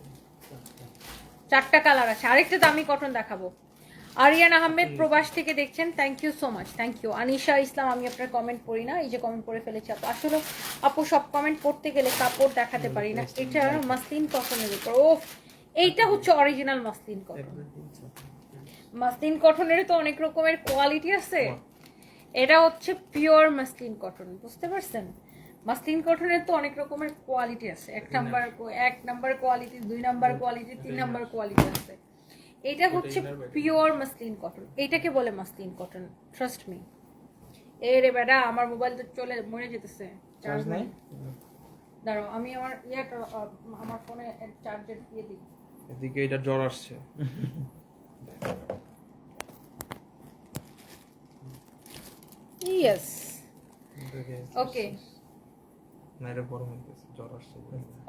4টা কালার আছে। আরেকটা দামি কটন দেখাবো। আরিয়ান আহমেদ প্রবাস থেকে দেখছেন, thank you so much, thank you. Anisha Islam, আমি আপনার কমেন্ট পড়ি না, এই যে কমেন্ট পড়ে ফেলেছি আপু। আসলে আপু সব কমেন্ট পড়তে গেলে কাপড় দেখাতে পারি না। এটা মাসলিন কটনের উপর। ও, এইটা হচ্ছে অরিজিনাল মাসলিন কটন। মাসলিন কটনের তো অনেক রকমের কোয়ালিটি আছে, এটা হচ্ছে পিওর মাসলিন কটন, বুঝতে পারছেন? মাসলিন কটনের তো অনেক রকমের কোয়ালিটি আছে। এক number quality, 2 number quality, 3 number quality আছে। এটা হচ্ছে পিওর মাসলিন কটন, এটাকে বলে মাসলিন কটন, ট্রাস্ট মি। এরে বেটা, আমার মোবাইল তো চলে মরে যেতেছে, চার্জ নাই। দাঁড়াও, আমি আমার আমার ফোনে চার্জার দিয়ে দিই। এদিকে এটা জ্বর আসছে। ইয়েস, ওকে, না এটা গরম হয়ে গেছে, জ্বর আসছে।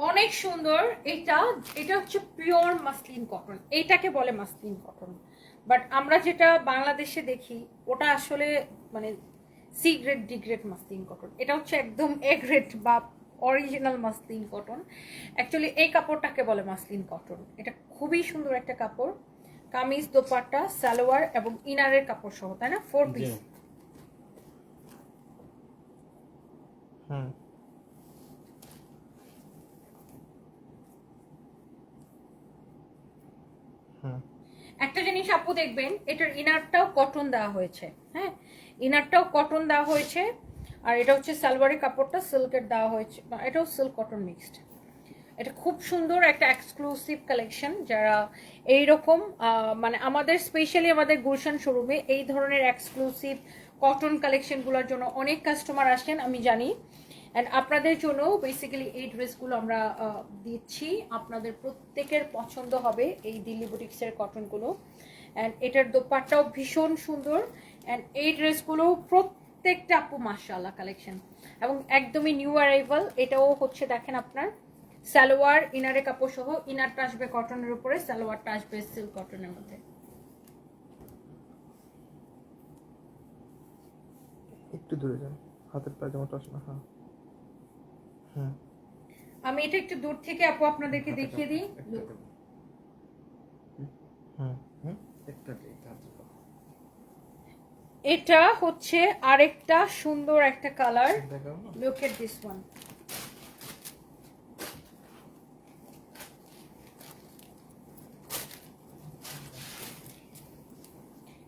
অনেক সুন্দর। এটা হচ্ছে পিওর মাসলিন কটন, এইটাকে বলে মাসলিন কটন। বাট আমরা যেটা বাংলাদেশে দেখি ওটা আসলে মানে C grade D grade muslin cotton. এটা হচ্ছে একদম এ গ্রেড বা অরিজিনাল মাসলিন কটন। অ্যাকচুয়ালি এই কাপড়টাকে বলে মাসলিন কটন। এটা খুবই সুন্দর একটা কাপড়, কামিজ, দোপাট্টা, সালোয়ার এবং ইনারের কাপড় সহ, তাই না? 4 পিস। হুম, একটা জিনিস আপু দেখবেন, এটার ইনারটাও কটন দেওয়া হয়েছে। হ্যাঁ, ইনারটাও কটন দেওয়া হয়েছে। আর এটা হচ্ছে সালোয়ারের কাপড়টা সিল্কের দেওয়া হয়েছে, এটাও সিল্ক কটন মিক্সড। এটা খুব সুন্দর একটা এক্সক্লুসিভ কালেকশন। যারা এইরকম মানে আমাদের স্পেশালি আমাদের গুলশান শোরুমে এই ধরনের এক্সক্লুসিভ কটন কালেকশনগুলোর জন্য অনেক কাস্টমার আসেন, আমি জানি। অ্যান্ড আপনাদের জন্য বেসিক্যালি এই ড্রেসগুলো আমরা দিচ্ছি, আপনাদের প্রত্যেকের পছন্দ হবে এই দিল্লি বুটিক্সের কটনগুলো। অ্যান্ড এটার দোপাট্টাও ভীষণ সুন্দর। অ্যান্ড এই ড্রেসগুলো প্রত্যেকটা আপু মাশাআল্লাহ কালেকশন, এবং একদমই নিউ অ্যারাইভাল। এটাও হচ্ছে দেখেন আপনার সালোয়ার ইনারের কাপড় সহ, ইনারটা আসবে কটনের উপরে, সালোয়ারটা আসবে সিল্ক কটনের মধ্যে। একটু দূরে যান, হাতের পায়জামাটা আসে না। হ্যাঁ, হুম, আমি এটা একটু দূর থেকে আপু আপনাদেরকে দেখিয়ে দিই। হুম, এটা হচ্ছে আরেকটা সুন্দর একটা কালার, দেখাও না। Look at this one.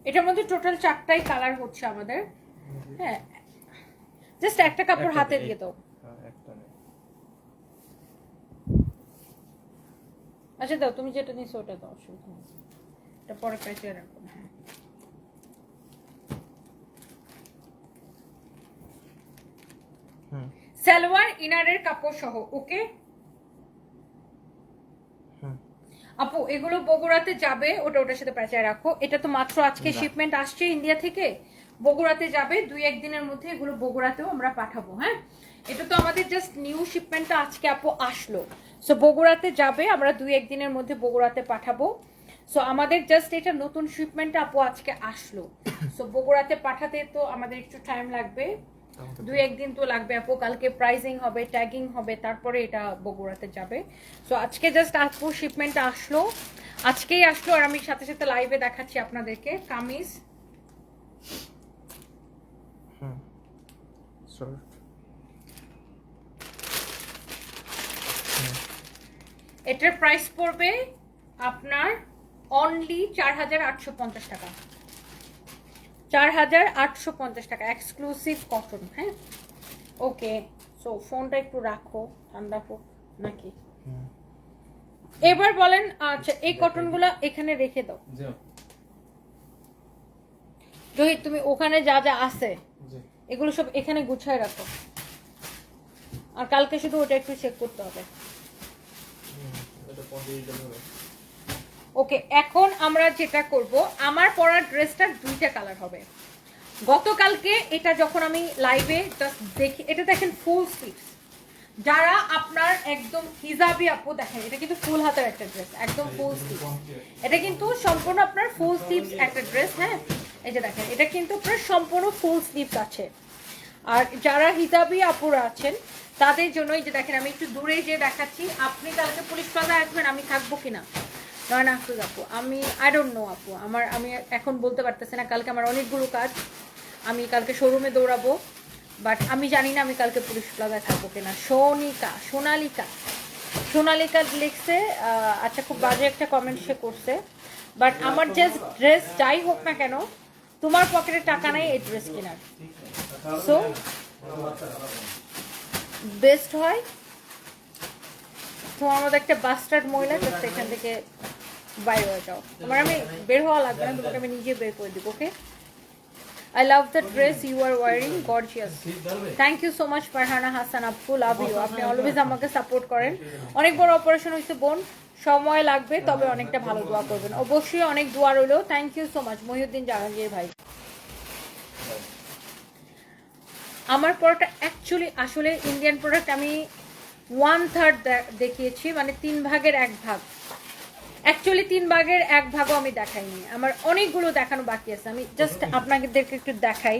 এটার মধ্যে টোটাল 4টাই কালার হচ্ছে আমাদের। হ্যাঁ, জাস্ট একটা কাপড় হাতে দিয়ে দাও। একটা নেই। আচ্ছা দাও, তুমি যেটা নিছো ওটা দাও, অসুবিধা নেই, এটা পরে প্যাচে রাখো। হ্যাঁ, হুম, সালোয়ার ইনারের কাপড় সহ। ওকে হুম, আপু, এগুলো বগুড়াতে যাবে, ওটার সাথে প্যাচায় রাখো। এটা তো মাত্র আজকে শিপমেন্ট আসছে ইন্ডিয়া থেকে, বগুড়াতে যাবে 2-1 দিনের মধ্যে, এগুলো বগুড়াতেও আমরা পাঠাবো। হ্যাঁ, এটা তো আমাদের জাস্ট নিউ শিপমেন্টটা আজকে আপু আসলো। সো বগুড়াতে যাবে, আমরা 2-1 দিনের মধ্যে বগুড়াতে পাঠাবো। সো আমাদের জাস্ট এটা নতুন শিপমেন্টটা আপু আজকে আসলো। সো বগুড়াতে পাঠাতে তো আমাদের একটু টাইম লাগবে, 2-1 দিন তো লাগবে আপু। কালকে প্রাইজিং হবে, ট্যাগিং হবে, তারপরে এটা বগুড়াতে যাবে। সো আজকে জাস্ট আপু শিপমেন্টটা আসলো, আজকেই আসলো। আর আমি সাথে সাথে লাইভে দেখাচ্ছি আপনাদেরকে। কামিজ, হুম, শর্ট, এটার প্রাইস পড়বে আপনার অনলি 4850 টাকা, 4850 টাকা, এক্সক্লুসিভ কটন। হ্যাঁ, ওকে। সো ফোনটা একটু রাখো, ঠান্ডা হোক নাকি। এবার বলেন, আচ্ছা এই কটনগুলো এখানে রেখে দাও। জি রোহিত তুমি ওখানে যা যা আছে জি এগুলো সব এখানে গুছায় রাখো, আর কালকে শুধু ওটা একটু চেক করতে হবে। এটা 25 টাকা হবে। ওকে, এখন আমরা যেটা করব, আমার পরা ড্রেসটার দুইটা কালার হবে। গতকালকে এটা যখন আমি লাইভে জাস্ট দেখি, এটা দেখেন ফুল স্লিভস, যারা আপনার একদম হিজাবি আপু দেখেন, এটা কিন্তু ফুল হাতের একটা ড্রেস, একদম ফুল স্লিভ, এটা কিন্তু সম্পূর্ণ আপনার ফুল স্লিভস একটা ড্রেস। হ্যাঁ, এই যে দেখেন এটা কিন্তু আপনার সম্পূর্ণ ফুল স্লিভস আছে। আর যারা হিজাবি আপুরা আছেন তাদের জন্য এই যে দেখেন, আমি একটু দূরে যে দেখাচ্ছি, আপনি কালকে পুলিশ প্লাজায় আসবেন, আমি থাকবো কিনা নয় না আফরোজ আপু, আমি আই ডোন্ট নো আপু, আমি এখন বলতে পারতেছি না। কালকে আমার অনেকগুলো কাজ, আমি কালকে শোরুমে দৌড়াবো, বাট আমি জানি না আমি কালকে পুলিশ প্লাজায় থাকবো কিনা। সোনালিকা লিখছে, আচ্ছা খুব বাজে একটা কমেন্ট সে করছে, বাট আমার যে ড্রেস যাই হোক না কেন, তোমার পকেটে টাকা নাই এই ড্রেস কেনার, সো বেস্ট হয় তোমার মধ্যে একটা বাস্টার্ড মহিলা জাস্ট এখান থেকে বাইরে হয়ে যাও। তোমার আমি বের হওয়া লাগবে না, তোমাকে আমি নিজে বের করে দিব। ওকে, I love the dress you are wearing, gorgeous. Thank you so much Farhana Hasan আপু, লাভ ইউ। আপনি অলওয়েজ আমাকে সাপোর্ট করেন। অনেক বড় অপারেশন হয়েছে বোন, সময় লাগবে, তবে অনেকটা ভালো দোয়া করবেন অবশ্যই, অনেক দোয়া রইলো। Thank you so much Mohiuddin Jahangir ভাই। আমার পরোটা অ্যাকচুয়ালি আসলে ইন্ডিয়ান প্রোডাক্ট আমি 1/3 দেখিয়েছি, মানে 3 ভাগের 1 ভাগ, অ্যাকচুয়ালি 3 ভাগের 1 ভাগও আমি দেখাইনি, আমার অনেকগুলো দেখানো বাকি আছে। আমি জাস্ট আপনাদেরকে একটু দেখাই।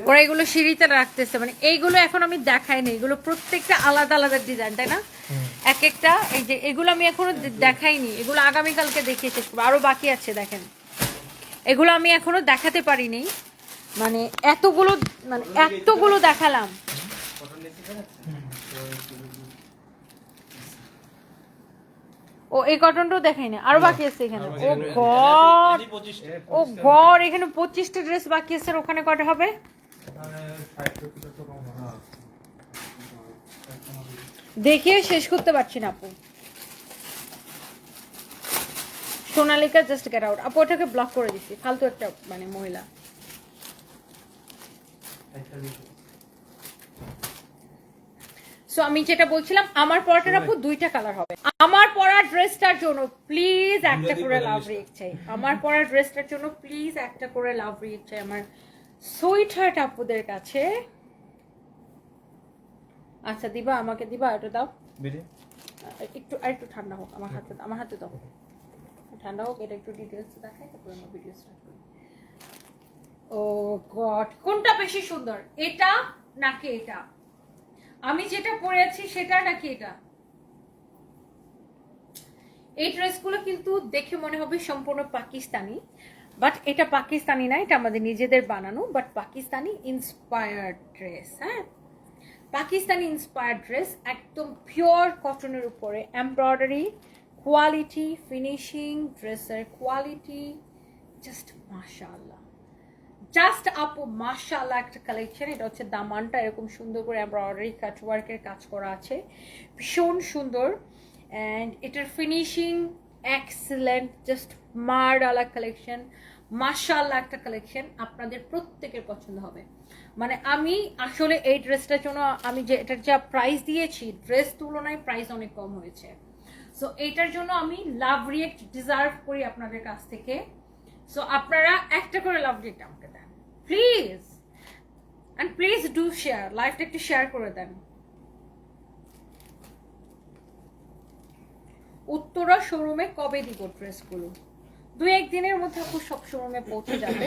ওরা এগুলো সিঁড়িতে রাখতেছে, মানে এইগুলো এখন আমি দেখাইনি, এগুলো প্রত্যেকটা আলাদা আলাদা ডিজাইন, তাই না? এক একটা, এই যে এগুলো আমি এখনো দেখাইনি, এগুলো আগামীকালকে দেখিয়ে শেষ করবো, আরো বাকি আছে দেখেন, এগুলো আমি এখনো দেখাতে পারিনি, মানে এতগুলো দেখালাম। ও এই কটনটাও দেখাই না, আরো বাকি আছে এখানে। ও গড, ও গড, এখানে 25টা ড্রেস বাকি আছে, আর ওখানে কটা হবে? দেখিয়ে শেষ করতে পারছি না আপু। সোনালিকা জাস্ট গেট আউট আপু, ওটাকে ব্লক করে দিচ্ছি, ফালতু একটা মানে মহিলা। সো আমি যেটা বলছিলাম, আমার পরাটার আপু 2টা কালার হবে। আমার পরা ড্রেসটার জন্য প্লিজ একটা করে লাভ রিয়েক্ট চাই, আমার পরা ড্রেসটার জন্য প্লিজ একটা করে লাভ রিয়েক্ট চাই আমার সুইট হার্ট আপুদের কাছে। আচ্ছা দিবা, আমাকে দিবা, এটা দাও একটু, আর একটু ঠান্ডা হোক, আমার হাতে দাও, ঠান্ডা হোক, এটা একটু ডিটেইলস দেখাই, তারপর আমরা ভিডিও স্টার্ট করি। ও গড, কোনটা বেশি সুন্দর, এটা নাকি এটা? আমি যেটা পরে আছি সেটা নাকি এটা? এই ড্রেসগুলো কিন্তু দেখে মনে হবে সম্পূর্ণ পাকিস্তানি, বাট এটা পাকিস্তানি না, এটা আমাদের নিজেদের বানানো, বাট পাকিস্তানি ইন্সপায়ার্ড ড্রেস। হ্যাঁ, পাকিস্তানি ইন্সপায়ার্ড ড্রেস, একদম পিওর কটনের উপরে এমব্রয়ডারি, কোয়ালিটি, ফিনিশিং, ড্রেসের কোয়ালিটি জাস্ট মাশাআল্লাহ, জাস্ট আপু মাশাআল্লাহ একটা কালেকশন। এটা হচ্ছে দামানটা এরকম সুন্দর করে এমব্রয়ডারি কাটওয়ার্কের কাজ করা আছে, ভীষণ সুন্দর, অ্যান্ড এটার ফিনিশিং এক্সেলেন্ট, জাস্ট মার্ডালা কালেকশন, মাশাআল্লাহ একটা কালেকশন, আপনাদের প্রত্যেকের পছন্দ হবে। মানে আমি আসলে এই ড্রেসটার জন্য আমি যে এটার যা প্রাইস দিয়েছি, ড্রেস তুলনায় প্রাইস অনেক কম হয়েছে, সো এইটার জন্য আমি লাভ রিয়েক্ট ডিজার্ভ করি আপনাদের কাছ থেকে। সো আপনারা একটা করে লাভ রিয়েক্ট আমাকে দেন please, and please do share, লাইভটা একটু শেয়ার করে দেন। উত্তরা শোরুমে কবে দিব ড্রেসগুলো? 2-1 দিনের মধ্যে আপু সব শোরুমে পৌঁছে যাবে,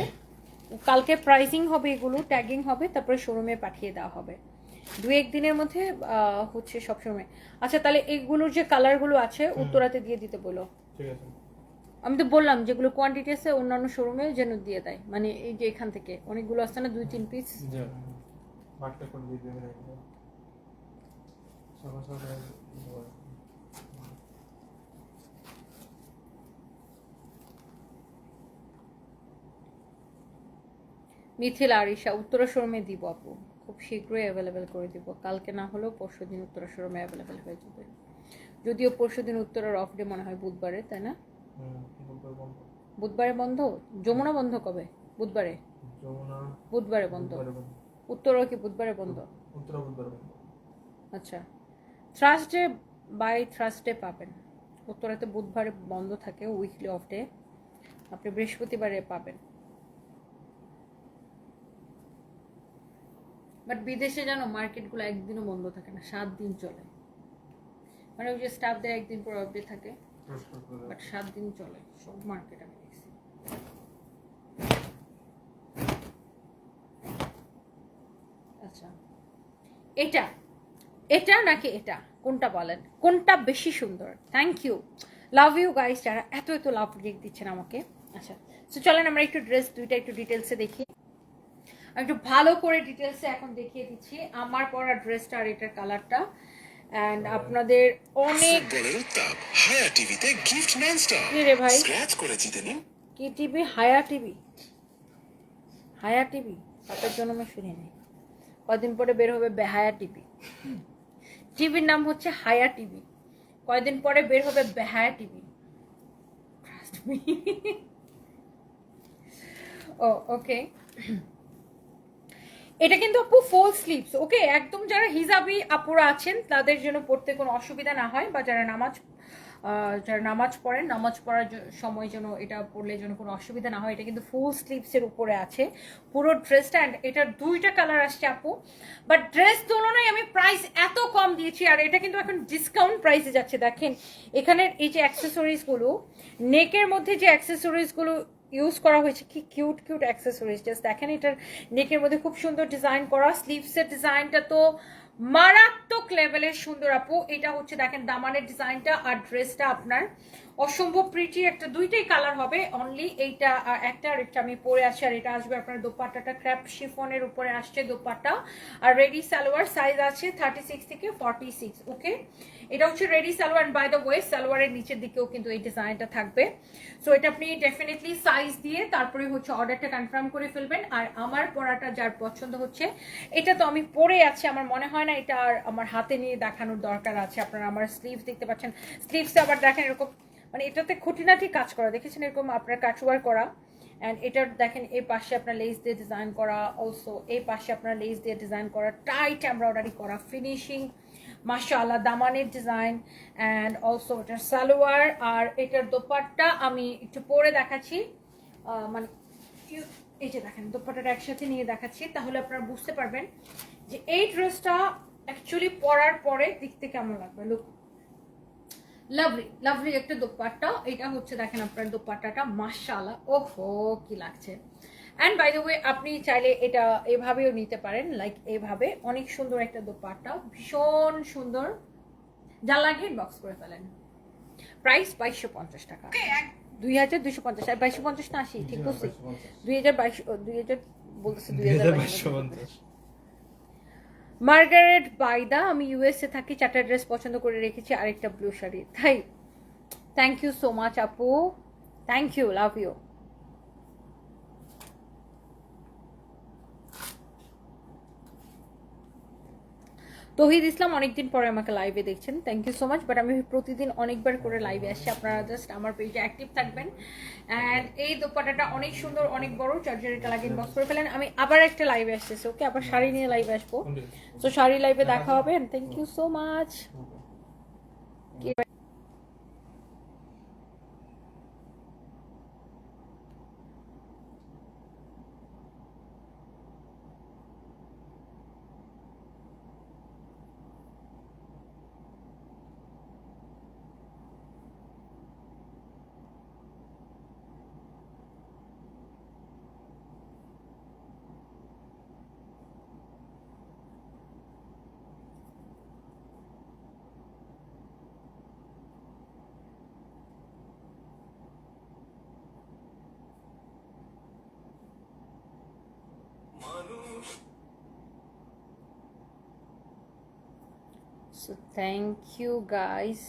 কালকে প্রাইসিং হবে, এগুলো ট্যাগিং হবে, তারপরে শোরুমে পাঠিয়ে দেওয়া হবে 2-1 দিনের মধ্যে হচ্ছে সব শোরুমে। আচ্ছা তাহলে এইগুলোর যে কালারগুলো আছে উত্তরাতে দিয়ে দিতে বলো। ঠিক আছে, আমি তো বললাম যেগুলো কোয়ান্টিটি আছে অন্যান্য শোরুমে যেন দিয়ে দেয়, মানে এই যে এখান থেকে অনেকগুলো আসছে না, 2-3 পিস। বাটটা করে দিয়ে দেবেন সকাল সকাল। মিথিলা আরিশা উত্তরা শোরুমে দিব আপু, খুব শীঘ্রই অ্যাভেলেবেল করে দিব, কালকে না হলেও পরশু দিন উত্তরা শোরুমে অ্যাভেলেবেল হয়ে যাবে। যদিও পরশু দিন উত্তরার অফ ডে মনে হয় বুধবারে, তাই না? বুধবার বন্ধ। বুধবারে বন্ধ। যমুনা বন্ধ কবে? বুধবারে। যমুনা বুধবারে বন্ধ। বুধবারে বন্ধ। উত্তরও কি বুধবারে বন্ধ? উত্তরা বুধবার বন্ধ। আচ্ছা, থার্সডে বাই থার্সডে পাবেন। উত্তরাতে বুধবারে বন্ধ থাকে, উইকলি অফ ডে, আপনি বৃহস্পতিবারে পাবেন। বাট বিদেশে জানো মার্কেটগুলো একদিনও বন্ধ থাকে না, 7 দিন চলে। মানে ওই যে স্টাফদের একদিন পর অফ ডে থাকে, বাট 7 দিন চলে সব মার্কেট আমি দেখছি। আচ্ছা, এটা এটা নাকি এটা, কোনটা বলেন, কোনটা বেশি সুন্দর? Thank you, love you guys যারা এত এত লাভ রেট দিচ্ছেন আমাকে। আচ্ছা, তো চলেন আমরা একটু ড্রেস দুইটা একটু ডিটেলসে দেখি। আমি একটু ভালো করে ডিটেলসে এখন দেখিয়ে দিচ্ছি আমার পরা ড্রেসটা আর এটার কালারটা। এন্ড আপনাদের অনেক ফুটবলের উত্তাপ হায়া টিভিতে গিফট ননস্টপ। কি রে ভাই, স্ক্র্যাচ করে জিতে নিন। কি টিভি? হায়া টিভি? হায়া টিভি বাপের জন্য আমি শুনি নাই। কয়দিন পরে বের হবে বেহায়া টিভি। টিভির নাম হচ্ছে হায়া টিভি, কয়দিন পরে বের হবে বেহায়া TV. Trust me. Oh okay, এটা কিন্তু আপু ফুল স্লিভস, ওকে, একদম যারা হিজাবি আপুরা আছেন তাদের জন্য পড়তে কোনো অসুবিধা না হয়, বা যারা নামাজ পড়েন, নামাজ পড়ার সময় যেন এটা পড়লে যেন কোনো অসুবিধা না হয়। এটা কিন্তু ফুল স্লিভসের উপরে আছে পুরো ড্রেসটা, অ্যান্ড এটার দুইটা কালার আসছে আপু। বাট ড্রেস তুলনায় আমি প্রাইস এত কম দিয়েছি, আর এটা কিন্তু এখন ডিসকাউন্ট প্রাইসে যাচ্ছে। দেখেন এখানের এই যে অ্যাক্সেসরিজগুলো, নেকের মধ্যে যে অ্যাক্সেসরিজগুলো ইউজ করা হয়েছে, কি কিউট কিউট অ্যাক্সেসরিজ, জাস্ট দেখেন এটার নেকের মধ্যে খুব সুন্দর ডিজাইন করা। স্লিভসের ডিজাইনটা তো মারাত্মক লেভেলের সুন্দর আপু। এটা হচ্ছে দেখেন দামানের ডিজাইনটা, আর ড্রেসটা আপনার অসম্ভব প্রিটি। একটা দুইটাই কালার হবে অনলি, এইটা আর একটা, আর একটা আমি পরে আছি। আর এটা আসবে আপনার দোপাট্টাটা ক্র্যাপ শিফনের উপরে আসছে দোপাট্টা, আর রেডি সালোয়ার সাইজ আছে 36 থেকে 46। ওকে, এটা হচ্ছে ready salwar, by the way সালোয়ারের নিচের দিকেও কিন্তু এই ডিজাইনটা থাকবে। সো এটা আপনি ডেফিনেটলি সাইজ দিয়ে তারপরে হচ্ছে অর্ডারটা কনফার্ম করে ফেলবেন। আর আমার পরাটা যার পছন্দ হচ্ছে, এটা তো আমি পরে আছি, আমার মনে হয় না এটা আর আমার হাতে নিয়ে দেখানোর দরকার আছে। আপনারা আমার স্লিভস দেখতে পাচ্ছেন, স্লিভসে আবার দেখেন এরকম, মানে এটাতে খুঁটিনাটি কাজ করা, দেখেছেন এরকম আপনার কাটওয়ার করা। অ্যান্ড এটার দেখেন এই পাশে আপনার লেস দিয়ে ডিজাইন করা, অলসো এই পাশে আপনার লেস দিয়ে ডিজাইন করা, টাইট এমব্রয়ডারি করা, ফিনিশিং মাশাআল্লাহ, দামানের ডিজাইন, অ্যান্ড অলসো এটার সালোয়ার। আর এটার দোপাট্টা আমি একটু পরে দেখাচ্ছি, মানে এই যে দেখেন দোপাট্টাটা একসাথে নিয়ে দেখাচ্ছি, তাহলে আপনারা বুঝতে পারবেন যে এই ড্রেসটা অ্যাকচুয়ালি পরার পরে দেখতে কেমন লাগবে। লুক, লাভলি লাভলি একটা দোপাট্টা। এটা হচ্ছে দেখেন আপনার দোপাট্টাটা মাশাআল্লাহ, ওহো কি লাগছে। অ্যান্ড বাই দ্য ওয়ে আপনি চাইলে এটা এভাবেও নিতে পারেন, লাইক এইভাবে, অনেক সুন্দর একটা দোপাট্টা, ভীষণ সুন্দর। যা লাগে বক্স করে ফেলেন। প্রাইস 2250 টাকা, 2250, আর 2250 না 80, ঠিক বলছি? 2000 বলতেছে 2022। মার্গারেট বাইদা, আমি ইউএসএ থাকি, 4টা ড্রেস পছন্দ করে রেখেছি, আরেকটা ব্লু শাড়ি। তাই, থ্যাংক ইউ সো মাচ আপু, thank you, love you. Tohid Islam অনেকদিন পরে আমাকে লাইভে দেখছেন, thank you so much. But আমি প্রতিদিন অনেকবার করে লাইভে আসছি, আপনারা জাস্ট আমার পেজে অ্যাক্টিভ থাকবেন। অ্যান্ড এই দোপাট্টাটা অনেক সুন্দর, অনেক বড়, চার্জারিটা লাগিয়ে বক্স করে ফেলেন। আমি আবার একটা লাইভে আসতেছি, ওকে, আবার শাড়ি নিয়ে লাইভে আসবো। সো শাড়ি লাইভে দেখা হবে, thank you so much. So thank you guys.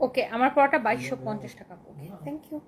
Okay আমার পরোটা 2250 টাকা। Okay thank you.